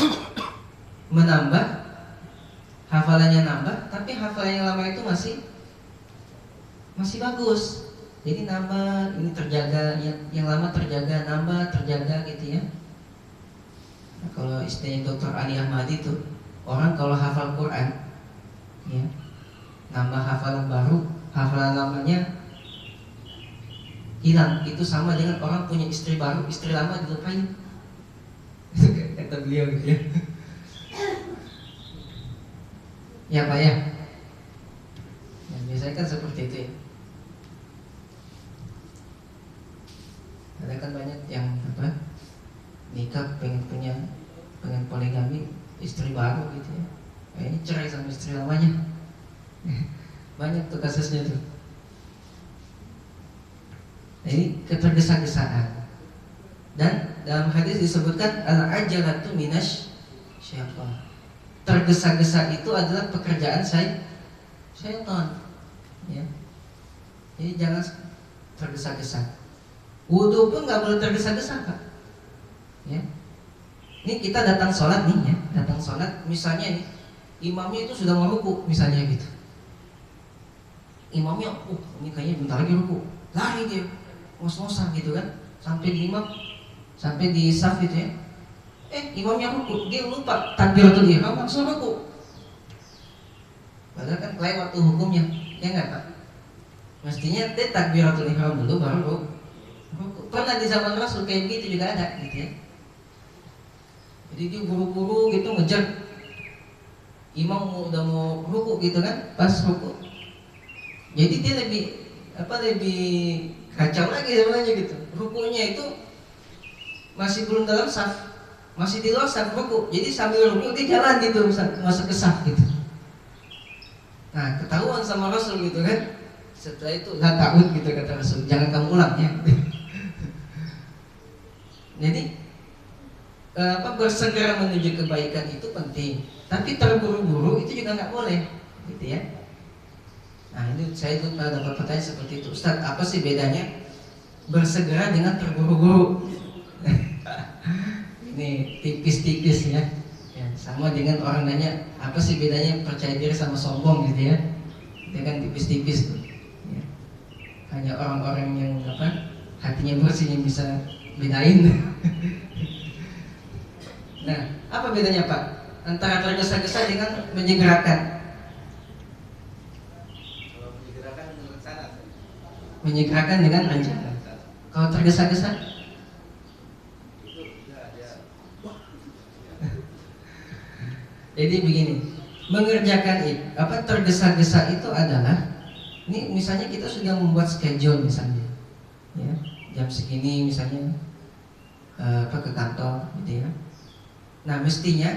menambah hafalannya nambah, tapi hafalan yang lama itu masih bagus. Jadi nambah, ini terjaga, yang lama terjaga, nambah, terjaga gitu ya. Nah, kalau istilahnya Dr. Ali Ahmadi itu, orang kalau hafal Quran, ya, nambah hafalan baru, hafalan lamanya hilang. Itu sama dengan orang punya istri baru, istri lama dilupain. Kata beliau gitu ya. Ya Pak ya. Nah, biasanya kan seperti itu ya. Ada kan banyak yang nikah pengen poligami, istri baru gitu ya. Kayaknya cerai sama istri lamanya. Banyak tuh kasusnya tuh. Nah, ini ketergesa-gesaan. Dan dalam hadis disebutkan al-ajalatu minasy syaitan. Tergesa-gesa itu adalah pekerjaan syaitan. Ya. Jadi jangan tergesa-gesa. Wudu pun nggak boleh tergesa-gesa Pak. Ya. Ini kita datang sholat nih ya, datang sholat misalnya nih, imamnya itu sudah mau ruku misalnya gitu. Imamnya, ini kayaknya bentar lagi ruku, lari dia, ngos-ngosan gitu kan, sampai di imam, sampai di saf gitu ya. Imamnya ruku, dia lupa takbiratul ihram langsung ruku. Padahal kan kelewat tuh hukumnya, ya nggak Pak? Mestinya dia takbiratul ihram dulu baru ruku. Pernah di zaman Rasul kayak gitu juga ada, gitu ya. Jadi dia buru-buru gitu ngejar imam udah mau ruku gitu kan, pas ruku. Jadi dia lebih kacau lagi sebenarnya gitu. Rukunya itu masih belum dalam saf, masih di luar saf ruku. Jadi sambil ruku dia jalan gitu masuk ke saf gitu. Nah ketahuan sama Rasul gitu kan. Setelah itu la ta'ud gitu kata Rasul, jangan kamu ulang ya. Jadi bersegera menuju kebaikan itu penting, tapi terburu-buru itu juga nggak boleh, gitu ya. Nah ini saya itu pernah dapat pertanyaan seperti itu, Ustaz, apa sih bedanya bersegera dengan terburu-buru? Ini tipis-tipis ya. Sama dengan orang nanya apa sih bedanya percaya diri sama sombong gitu ya. Itu kan tipis-tipis tuh. Ya. Hanya orang-orang yang hatinya bersih yang bisa bedain. Nah, apa bedanya Pak antara tergesa-gesa dengan menyegerakan? Kalau menyegerakan menurut sana. Menyegerakan dengan rencana. Kalau tergesa-gesa? Itu ada. Jadi begini, mengerjakan tergesa-gesa itu adalah, ini misalnya kita sudah membuat schedule misalnya, ya, jam segini misalnya ke kantor, gitu ya. Nah mestinya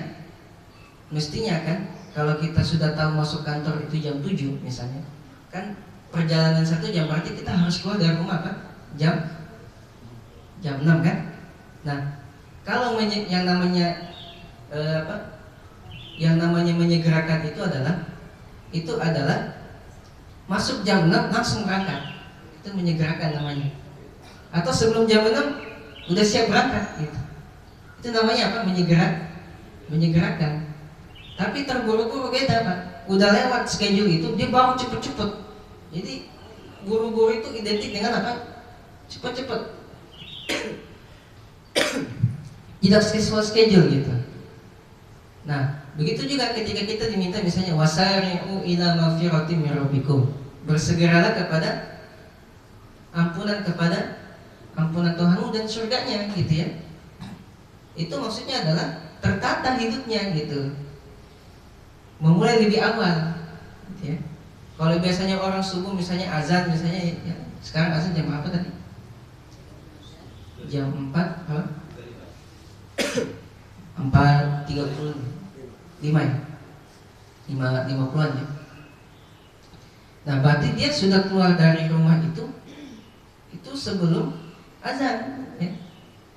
kan kalau kita sudah tahu masuk kantor itu jam 7 misalnya, kan perjalanan 1 jam, berarti kita harus keluar dari rumah kan jam 6 kan. Nah kalau yang namanya menyegerakan itu adalah masuk jam 6 langsung berangkat, itu menyegerakan namanya. Atau sebelum jam 6 udah siap berangkat gitu. Itu namanya apa? Menyegerakan. Tapi terburu-buru beda Pak. Udah lewat schedule itu, dia baru cepet-cepet. Jadi buru-buru itu identik dengan apa? Cepet-cepet. Tidak sesuai schedule gitu. Nah, begitu juga ketika kita diminta misalnya wasari'u ila magfiratin min rabbikum. Bersegeralah kepada ampunan Tuhanmu dan surganya gitu ya. Itu maksudnya adalah tertata hidupnya gitu, memulai lebih awal gitu ya. Kalau biasanya orang subuh misalnya azan misalnya ya, sekarang azan jam berapa tadi? Jam 4 apa? 4.35 ya? 50-an ya. Nah berarti dia sudah keluar dari rumah itu sebelum azan ya.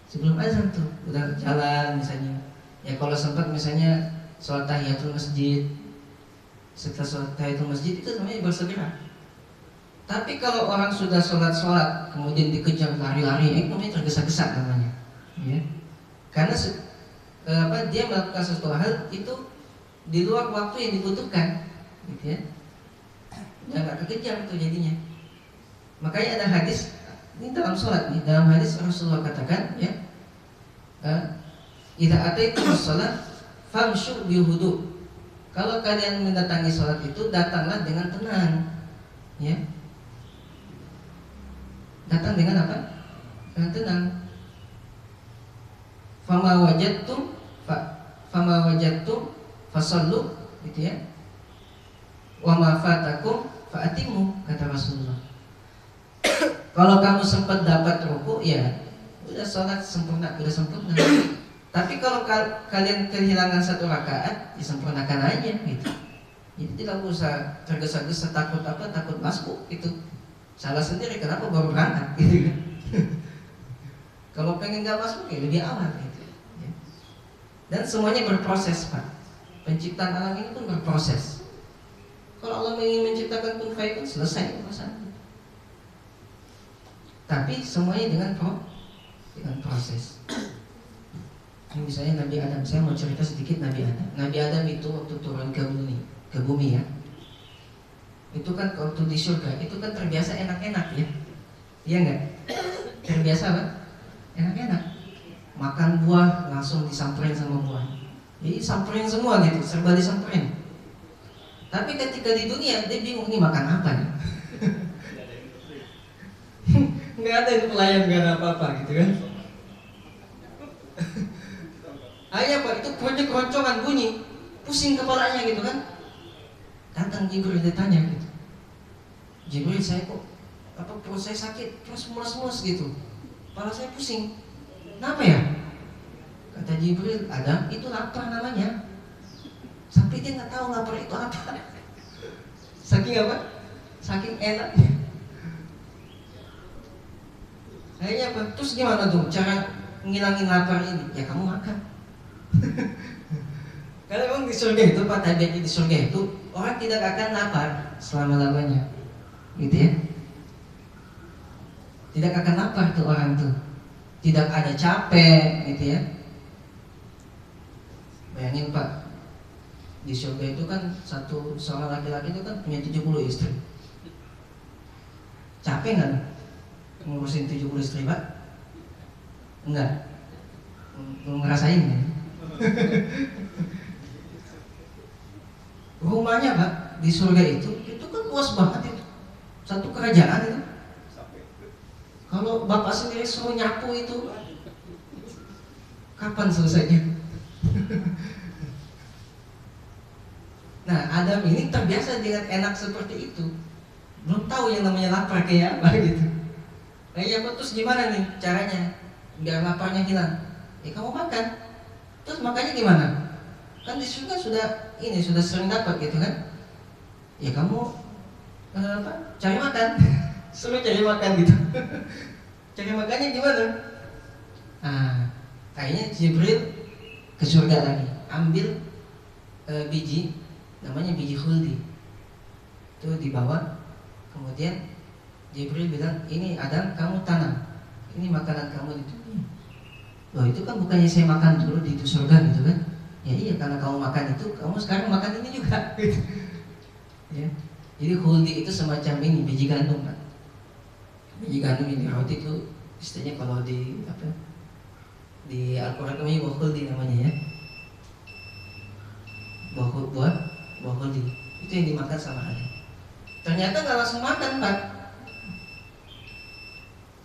Sebelum azan tuh udah jalan misalnya. Ya kalau sempat misalnya sholat tahiyatul masjid. Setelah sholat tahiyatul masjid itu namanya bersegera. Tapi kalau orang sudah sholat kemudian dikejar lari-lari, itu namanya tergesa-gesa namanya. Ya. Karena dia melakukan sesuatu hal itu di luar waktu yang dibutuhkan, gitu ya. Udah nggak kekejar itu jadinya. Makanya ada hadis ini dalam sholat nih, dalam hadis Rasulullah katakan ya, idza ataitumus shalah famshu bihudu. Kalau kalian mendatangi sholat itu datanglah dengan tenang, ya. Datang dengan apa? Dengan tenang. Fama wajadtum fasallu, gitu ya. Wa ma fatakum fa'atimu, kata Rasulullah. Kalau kamu sempat dapat ruku, ya udah sholat sempurna, udah sempurna. Tapi kalau kalian kehilangan 1 rakaat, ya sempurnakan aja gitu. Jadi tidak usah tergesa-gesa, takut masuk gitu. Salah sendiri, kenapa baru berangkat gitu kan. Kalau pengen gak masuk ya lebih awal gitu ya. Dan semuanya berproses Pak. Penciptaan alam ini pun berproses. Kalau Allah ingin menciptakan kun fayakun, selesai urusan. Tapi semuanya dengan proses. Misalnya Nabi Adam, saya mau cerita sedikit Nabi Adam. Nabi Adam itu waktu turun ke bumi ya. Itu kan waktu di surga, itu kan terbiasa enak-enak ya. Iya enggak? Terbiasa apa? Enak-enak. makan buah langsung disamperin sama buah. Jadi samperin semua gitu, serba disamperin. Tapi ketika di dunia dia bingung nih makan apa nih. Nggak ada yang pelayan, nggak ada apa-apa gitu kan. Ayah pak itu proyek keroncongan bunyi, pusing kepalanya gitu kan. Datang Jibril ditanya gitu, Jibril saya kok perut saya sakit, terus mules-mules gitu, kepala saya pusing, kenapa ya? Kata Jibril, Adam itu lapar namanya. Sampai dia nggak tahu lapar itu apa. Saking apa? Saking enaknya. Akhirnya apa? Terus gimana tuh cara ngilangin lapar ini? Ya kamu makan. Karena memang di surga itu, Pak tabiatnya di surga itu orang tidak akan lapar selama-lamanya, gitu ya. Tidak akan lapar tuh orang tuh. Tidak ada capek, gitu ya. Bayangin Pak, di surga itu kan seorang laki-laki itu kan punya 70 istri. Capek nggak ngurusin 70 istri Pak? Enggak. Belum ngerasain ya? Rumahnya Pak di surga itu kan luas banget itu, satu kerajaan itu. Kalau bapak sendiri suruh nyapu itu, kapan selesainya? Nah Adam ini terbiasa dengan enak seperti itu, belum tahu yang namanya lapar kayak apa gitu. Nah ya terus gimana nih caranya biar laparnya hilang? Ya kamu makan. Terus makannya gimana? Kan di surga sudah sering dapat gitu kan? Ya kamu cari makan, suruh cari makan gitu. Cari makannya gimana? Akhirnya Jibril ke surga lagi, ambil biji, namanya biji khuldi, itu dibawa. Kemudian Jibril bilang, ini Adam kamu tanam, ini makanan kamu di dunia. Loh itu kan bukannya saya makan dulu di itu surga gitu kan? Ya iya karena kamu makan itu, kamu sekarang makan ini juga. Gitu. Ya. Jadi khuldi itu semacam ini biji gandum kan? Biji gandum ini roti itu istilahnya kalau di Al-Quran namanya buah khuldi namanya ya. Buah khuldi itu yang dimakan sama Adam. Ternyata nggak langsung makan Pak.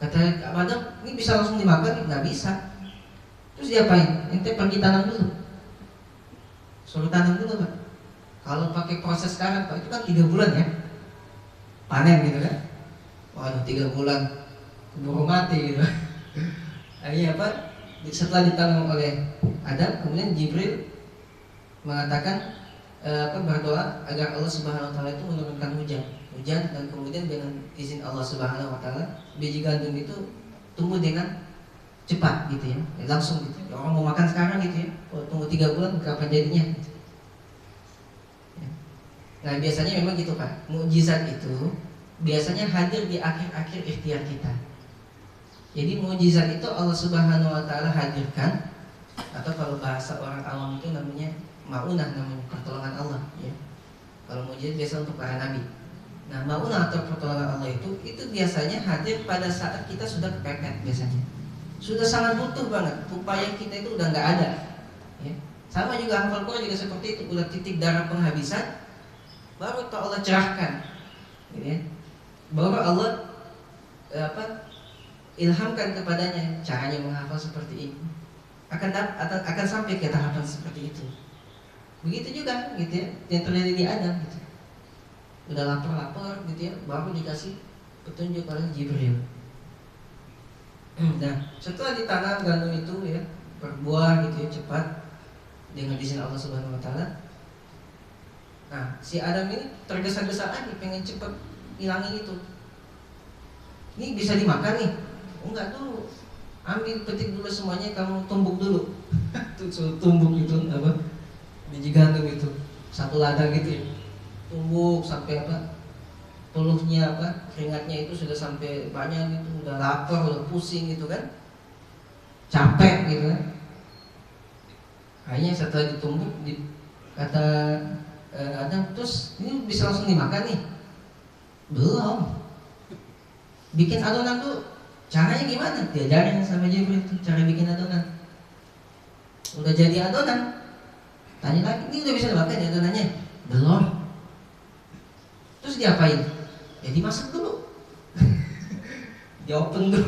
Kata Adam, ini bisa langsung dimakan? Nggak bisa. Terus diapain? Ente pergi tanam dulu. Suruh tanam dulu Pak. Kalau pakai proses sekarang Pak, itu kan 3 bulan ya panen gitu kan. Waduh 3 bulan keburu mati gitu. Akhirnya apa? Setelah ditanam oleh Adam, kemudian Jibril mengatakan berdoa agar Allah Subhanahu wa taala itu menurunkan hujan dan kemudian dengan izin Allah Subhanahu wa taala biji gandum itu tumbuh dengan cepat gitu ya, langsung gitu. Orang mau makan sekarang gitu ya, tunggu 3 bulan kapan jadinya gitu. Ya. Nah biasanya memang gitu Pak, mukjizat itu biasanya hadir di akhir-akhir ikhtiar kita. Jadi mukjizat itu Allah Subhanahu wa taala hadirkan, atau kalau bahasa orang awam itu namanya maunah, namanya pertolongan Allah ya. Kalau mukjizat biasa untuk para nabi. Nah maunah atau pertolongan Allah itu biasanya hadir pada saat kita sudah kepepet biasanya. Sudah sangat butuh banget, upaya kita itu udah nggak ada ya. Sama juga hafal Quran juga seperti itu, udah titik darah penghabisan, baru Allah cerahkan ya. Baru Allah ilhamkan kepadanya caranya menghafal seperti ini, akan sampai ke tahapan seperti itu. Begitu juga gitu ya, yang terjadi di Adam gitu. Udah lapar gitu ya, baru dikasih petunjuk oleh Jibril. Nah setelah ditanam gandum itu ya, berbuah gitu ya cepat dengan izin Allah Subhanahu wa taala. Nah si Adam ini tergesa-gesa aja pengen cepat hilangin itu. Ini bisa dimakan nih? Enggak dulu, ambil petik dulu semuanya, kamu tumbuk dulu. Tuh tumbuk itu apa? Biji gandum itu satu ladang gitu ya. Tumbuk sampai peluhnya keringatnya itu sudah sampai banyak gitu, udah lapar, udah pusing gitu kan, capek gitu kan. Akhirnya setelah ditumbuk kata Adam, terus ini bisa langsung dimakan nih? Belum, bikin adonan tuh. Caranya gimana? Diajarin sama Jibril itu cara bikin adonan. Udah jadi adonan, tanya lagi, ini udah bisa dimakan ya adonannya? Belum. Terus diapain? Ya dimasak dulu. Diopen dulu.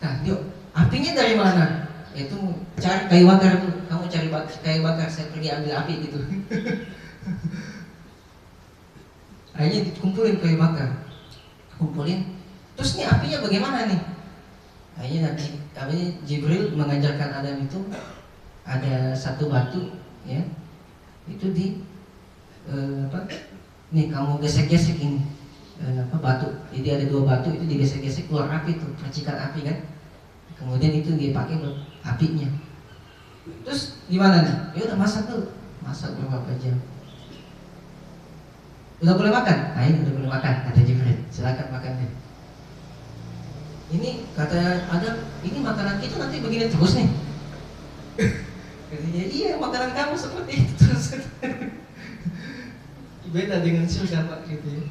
Nah, yuk, apinya dari mana? Itu cari kayu bakar tuh. Kamu cari kayu bakar, saya pergi ambil api gitu. Akhirnya dikumpulin kayu bakar, kumpulin. Terus nih apinya bagaimana nih? Akhirnya nanti Jibril mengajarkan Adam itu ada satu batu, ya, itu di nih kamu gesek-gesek ini batu. Jadi ada dua batu itu digesek-gesek keluar api tuh, percikan api kan. Kemudian itu dipakai buat apinya. Terus gimana nih? Ya udah masak dulu, masak beberapa jam. Udah boleh makan? Nah ini udah boleh makan, kata Jibril. Silakan makan deh. Ini kata Adam, ini makanan kita nanti begini terus nih. Katanya, iya makanan kamu seperti itu terus. Beda dengan surga Pak gitu ya.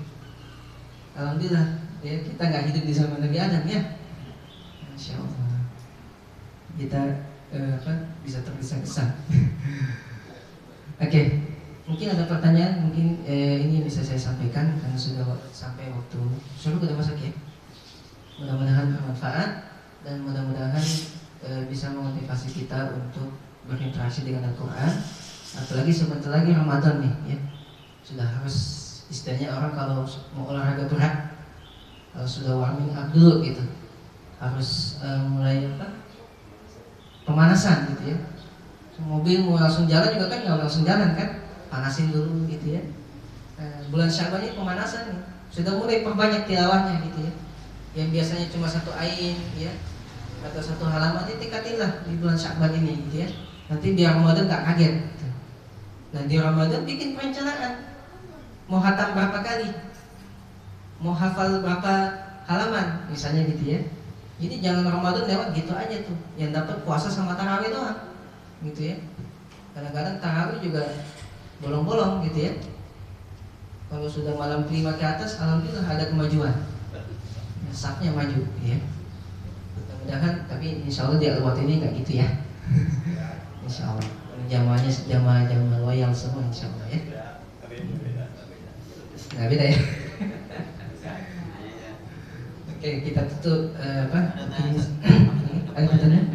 Alhamdulillah ya, kita nggak hidup di zaman Nabi Adam ya. Masya Allah. Kita bisa tergesa-gesa. Oke. Mungkin ada pertanyaan, mungkin ini bisa saya sampaikan karena sudah sampai waktu suruh udah masak ya. Mudah-mudahan bermanfaat dan mudah-mudahan bisa memotivasi kita untuk berinteraksi dengan Al-Quran. Apalagi sebentar lagi Ramadan nih ya. Sudah harus istilahnya orang kalau mau olahraga berat, kalau sudah warming up dulu gitu, harus mulai pemanasan gitu ya. Mobil mau langsung jalan juga kan nggak langsung jalan kan, panasin dulu gitu ya. Bulan Syaban ini pemanasan nih, sudah mulai perbanyak tilawahnya gitu ya. Yang biasanya cuma satu ain ya atau satu halaman, tingkatinlah di bulan Syaban ini gitu ya. Nanti biar Ramadan nggak kaget gitu. Nah di Ramadan bikin perencanaan, mau khatam berapa kali, mau hafal berapa halaman misalnya gitu ya. Jadi jangan Ramadan lewat gitu aja tuh, yang dapat puasa sama tarawih doang gitu ya. Kadang-kadang tarawih juga bolong-bolong gitu ya. Kalau sudah malam kelima ke atas, alhamdulillah ada kemajuan, safnya maju ya. Mudah-mudahan, tapi insya Allah di Al-Wat ini nggak gitu ya. Insya Allah jamaahnya jamaah loyal semua insya Allah ya. Nggak beda ya. Oke, kita tutup ada pertanyaan?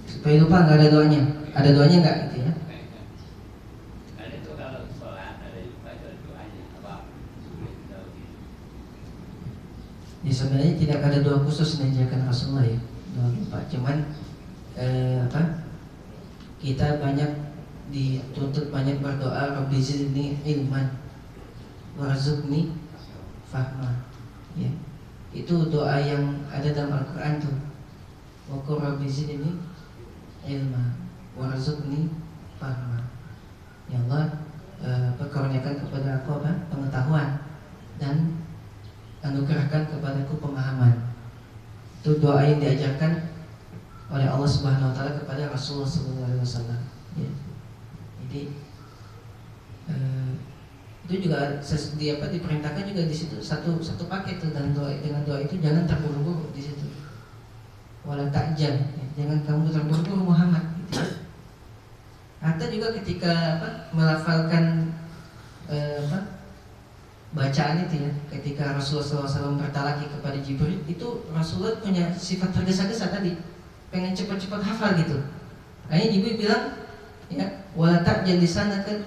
Supaya lupa nggak ada doanya. Ada doanya nggak gitu ya? Ya sebenarnya tidak ada doa khusus yang diajarkan Rasulullah ya, doa lupa. Cuman kita banyak dituntut banyak berdoa, Rabbi zidni ilman warzuqni fahma. Ya. Itu doa yang ada dalam Al-Qur'an tuh. Wa qur rabbi zidni ilma warzuqni fahma. Ya Allah, karuniakan kepada aku pengetahuan dan anugerahkan kepadaku pemahaman. Itu doa yang diajarkan oleh Allah Subhanahu wa taala kepada Rasulullah sallallahu alaihi wasallam. Ya. Jadi itu juga diperintahkan juga di situ satu paket tuh, dan dengan doa itu jangan terburu-buru di situ. Wala ta'jal, ya. Jangan kamu terburu-buru Muhammad gitu. Atau juga ketika melafalkan bacaan itu ya, ketika Rasulullah SAW bertalaki kepada Jibril, itu Rasulullah punya sifat tergesa-gesa tadi, pengen cepat-cepat hafal gitu. Akhirnya Jibril bilang, ya, wala ta'jal lisanaka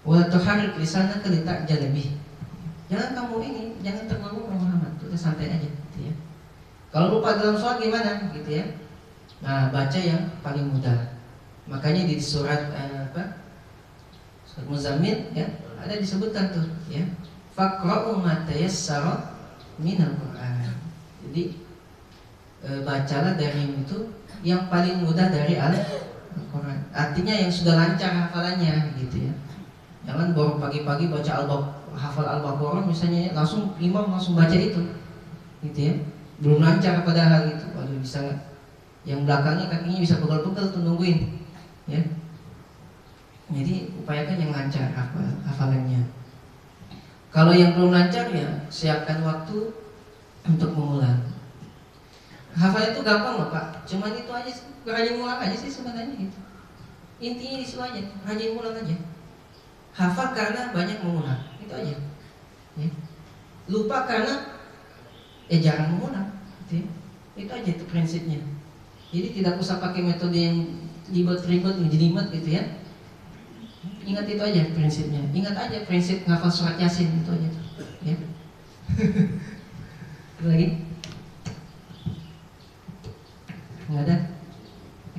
wala tuharrik lisanaka lita'jal bih. Jangan kamu ini, jangan terburu-buru Muhammad, udah santai aja gitu ya. Kalau lupa dalam sholat gimana gitu ya? Nah, baca yang paling mudah. Makanya di surat Surat Muzammil ya, ada disebutkan tuh ya, faqra'u ma tayassara minal Qur'an. Jadi bacalah dari itu yang paling mudah dari Al-Qur'an. Artinya yang sudah lancar hafalannya gitu ya. Jangan baru pagi-pagi baca hafal Al-Baqarah misalnya, langsung imam langsung baca itu gitu ya. Belum lancar padahal gitu. Waduh, bisa yang belakangnya kakinya bisa pegel-pegel tuh nungguin ya. Jadi upayakan yang lancar hafalannya. Kalau yang belum lancar ya siapkan waktu untuk mengulang. Hafal itu gampang loh Pak, cuman itu aja sih, rajin ngulang aja sih sebenarnya gitu. Intinya di situ aja, rajin ngulang aja. Hafal karena banyak mengulang, itu aja. Ya. Lupa karena jarang mengulang, gitu ya. Itu aja itu prinsipnya. Jadi tidak usah pakai metode yang ribet-ribet, ngejelimet gitu ya. Ingat itu aja prinsipnya. Ingat aja prinsip ngafal surat Yasin itu aja. Ya. Lagi? Nggak ada?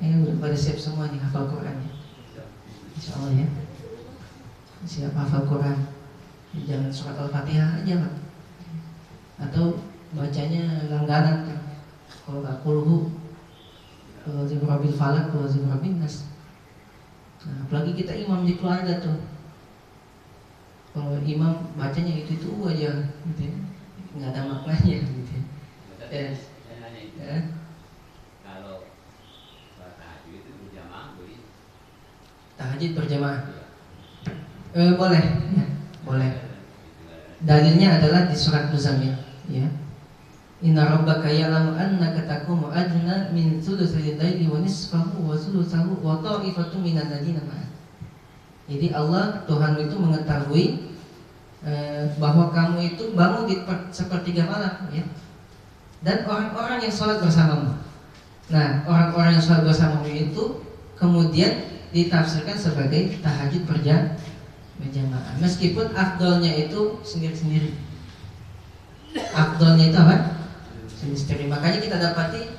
Udah pada siap semua nih hafal Qurannya. Insya Allah ya. Siap hafal Quran. Jangan surat Al-Fatihah aja Pak. Atau bacanya langganan kan. Kalau nggak kulhu, kalau Rabbil Falak, kalau Rabbil Nas. Nah, apalagi kita imam di keluarga tuh. Kalau imam bacanya itu aja, gitu ya. Nggak ada maknanya, gitu ya. Kalau tahajud itu berjamaah boleh? Tahajud berjamaah, boleh, ya, boleh. Dalilnya adalah di surat Muzammil, ya. Inna rabbaka ya'lamu annaka taqumu adna min thulutsil laili wa nisfahu wa thulutsahu wa ta'ifatun minal ladzina ma'ak. Jadi Allah Tuhan itu mengetahui bahwa kamu itu bangun di sepertiga malam, ya. Dan orang-orang yang sholat bersamamu. Nah, orang-orang yang sholat bersamamu itu kemudian ditafsirkan sebagai tahajud berjamaah. Meskipun afdolnya itu sendiri-sendiri. Afdolnya itu apa? Sendiri. Makanya kita dapati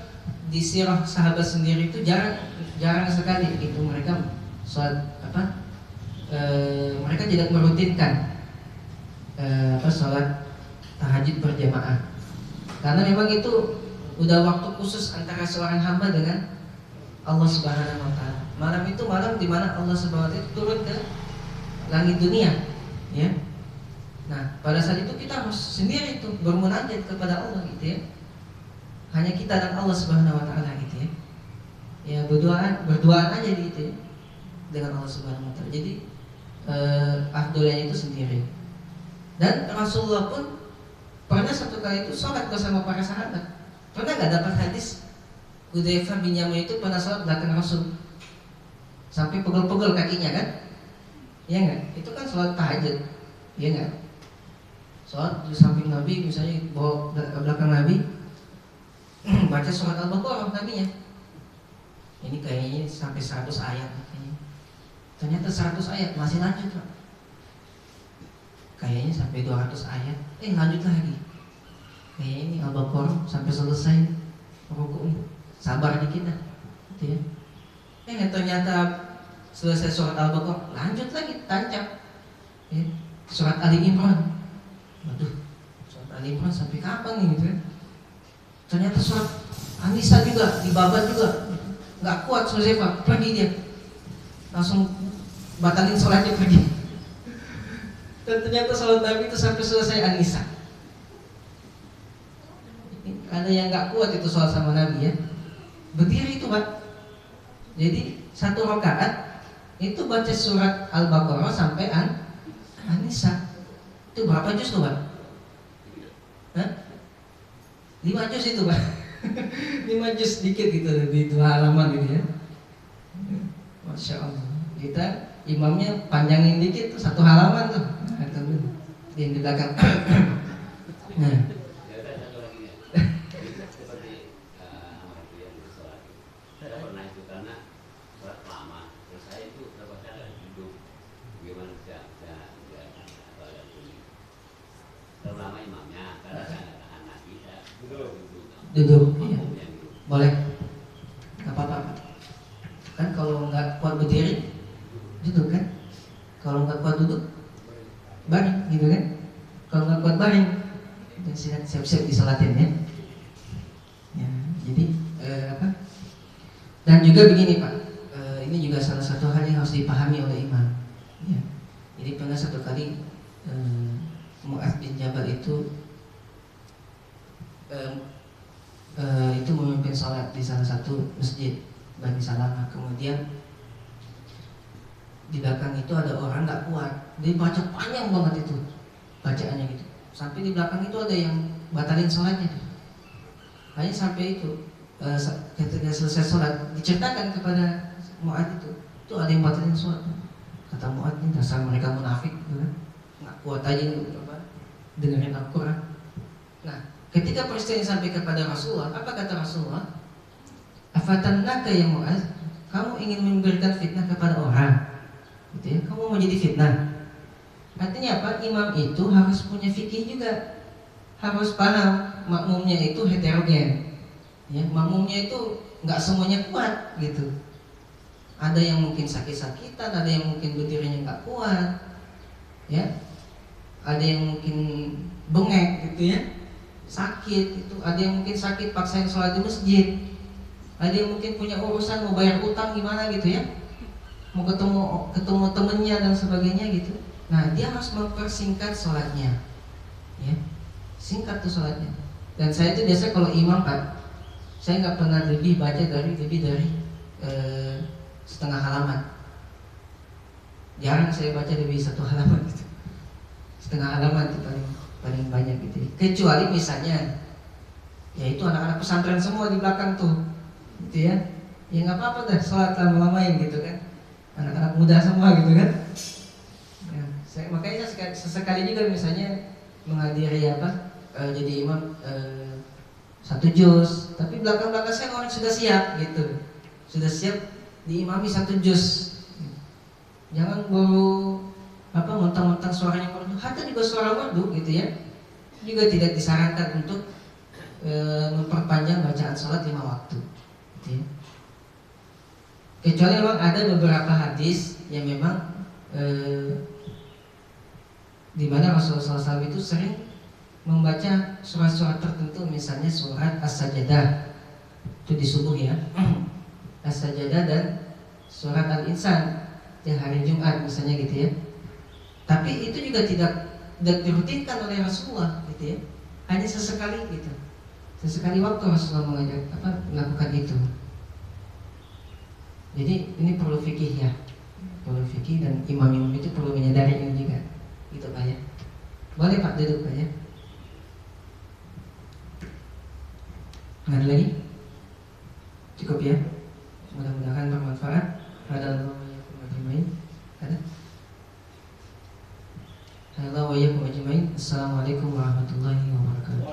di sirah sahabat sendiri itu jarang sekali itu mereka sholat mereka tidak merutinkan sholat tahajud berjamaah, karena memang itu udah waktu khusus antara seorang hamba dengan Allah Subhanahu wa taala. Malam itu malam di mana Allah Subhanahu wa taala turun ke langit dunia, ya. Nah, pada saat itu kita harus sendiri itu bermunajat kepada Allah, gitu ya. Hanya kita dan Allah Subhanahu wa taala, gitu ya. Ya berduaan aja gitu ya dengan Allah Subhanahu wa taala. Jadi afdolnya itu sendiri. Dan Rasulullah pun pernah satu kali itu sholat bersama para sahabat. Pernah nggak dapat hadis Hudzaifah bin Yaman itu pernah sholat belakang Rasul sampai pegel-pegel kakinya kan? Iya nggak? Itu kan sholat tahajud, iya nggak? Sholat di samping Nabi, misalnya bawa belakang Nabi, baca surat Al-Baqarah Nabinya. Ini kayaknya sampai 100 ayat. Ternyata 100 ayat masih lanjut Pak. Kayaknya sampai 200 ayat, lanjut lagi. Kayaknya ini Al-Baqarah sampai selesai rukuknya. Sabar dikit dah, gitu ya. Ternyata selesai surat Al-Baqarah, lanjut lagi, tancap. Ya. Surat Ali Imran. Waduh, surat Ali Imran sampai kapan nih, gitu ya. Ternyata surat An-Nisa juga, dibabat juga. Nggak kuat Hudzaifah, pergi dia. Langsung batalin sholatnya, pergi. Dan ternyata sholat Nabi itu sampai selesai An-Nisa. Ada yang nggak kuat itu sholat sama Nabi, ya. Berdiri itu Pak. Jadi satu rakaat itu baca surat Al-Baqarah sampai An-Nisa. Itu berapa juz tuh Pak? 5 juz itu Pak. 5 juz sedikit gitu, di 2 halaman gitu ya. Masya Allah. Kita imamnya panjangin dikit tuh, 1 halaman tuh. Yang di belakang. Nah. Duduk, iya. Boleh. Gak apa-apa. Kan kalau nggak kuat berdiri, duduk kan. Kalau nggak kuat duduk, baring, gitu kan. Kalau nggak kuat baring, siap-siap disalatin ya. Ya, jadi Dan juga begini Pak, ini juga salah satu hal yang harus dipahami oleh imam. Ya. Jadi pernah satu kali Mu'adz bin Jabal itu memimpin sholat di salah satu masjid Bani Salamah. Kemudian di belakang itu ada orang nggak kuat, dia baca panjang banget itu, bacaannya gitu. Sampai di belakang itu ada yang batalin sholatnya. Hanya sampai itu ketika selesai sholat diceritakan kepada Mu'adz itu ada yang batalin sholat. Kata Mu'adz, ini dasar mereka munafik gitu kan. Nggak kuat aja nih coba dengerin Al-Quran. Nah, ketika peristiwa ini sampai kepada Rasulullah, apa kata Rasulullah? Afatannaka ya Mu'adz, kamu ingin memberikan fitnah kepada orang, gitu ya? Kamu mau jadi fitnah. Artinya apa? Imam itu harus punya fikih juga, harus paham makmumnya itu heterogen. Ya, makmumnya itu nggak semuanya kuat gitu. Ada yang mungkin sakit-sakitan, ada yang mungkin berdirinya nggak kuat, ya. Ada yang mungkin bengek gitu ya, sakit itu. Ada yang mungkin sakit paksain sholat di masjid. Ada yang mungkin punya urusan mau bayar utang gimana gitu ya, mau ketemu temennya dan sebagainya gitu. Nah, dia harus mempersingkat sholatnya, ya, singkat tuh sholatnya. Dan saya itu biasa kalau imam Pak, saya nggak pernah lebih dari setengah halaman. Jarang saya baca lebih satu halaman gitu. Setengah halaman itu paling banyak gitu. Kecuali misalnya, ya itu anak-anak pesantren semua di belakang tuh, gitu ya. Ya nggak apa-apa dah, sholat lama-lamain gitu kan. Anak-anak muda semua gitu kan. Ya, makanya sesekali juga misalnya menghadiri jadi imam satu juz, tapi belakang-belakang saya orang sudah siap gitu, sudah siap diimami satu juz. Jangan baru mentang-mentang suaranya merdu, hatta juga suara merdu gitu ya, juga tidak disarankan untuk memperpanjang bacaan sholat 5 waktu, gitu ya. Kecuali memang ada beberapa hadis yang memang di mana Rasulullah SAW itu sering membaca surat-surat tertentu, misalnya surat As-Sajdah itu di subuh ya, As-Sajdah dan surat Al-Insan di hari Jumat misalnya gitu ya. Tapi itu juga tidak dirutinkan oleh Rasulullah gitu ya, hanya sesekali gitu, sesekali waktu Rasulullah melakukan itu. Jadi ini perlu fikih ya, perlu fikih, dan imam-imam itu perlu menyadari ini juga gitu Pak ya. Boleh Pak duduk Pak ya. Nggak ada lagi? Cukup ya? Mudah-mudahan bermanfaat. Ada Assalamualaikum warahmatullahi wabarakatuh.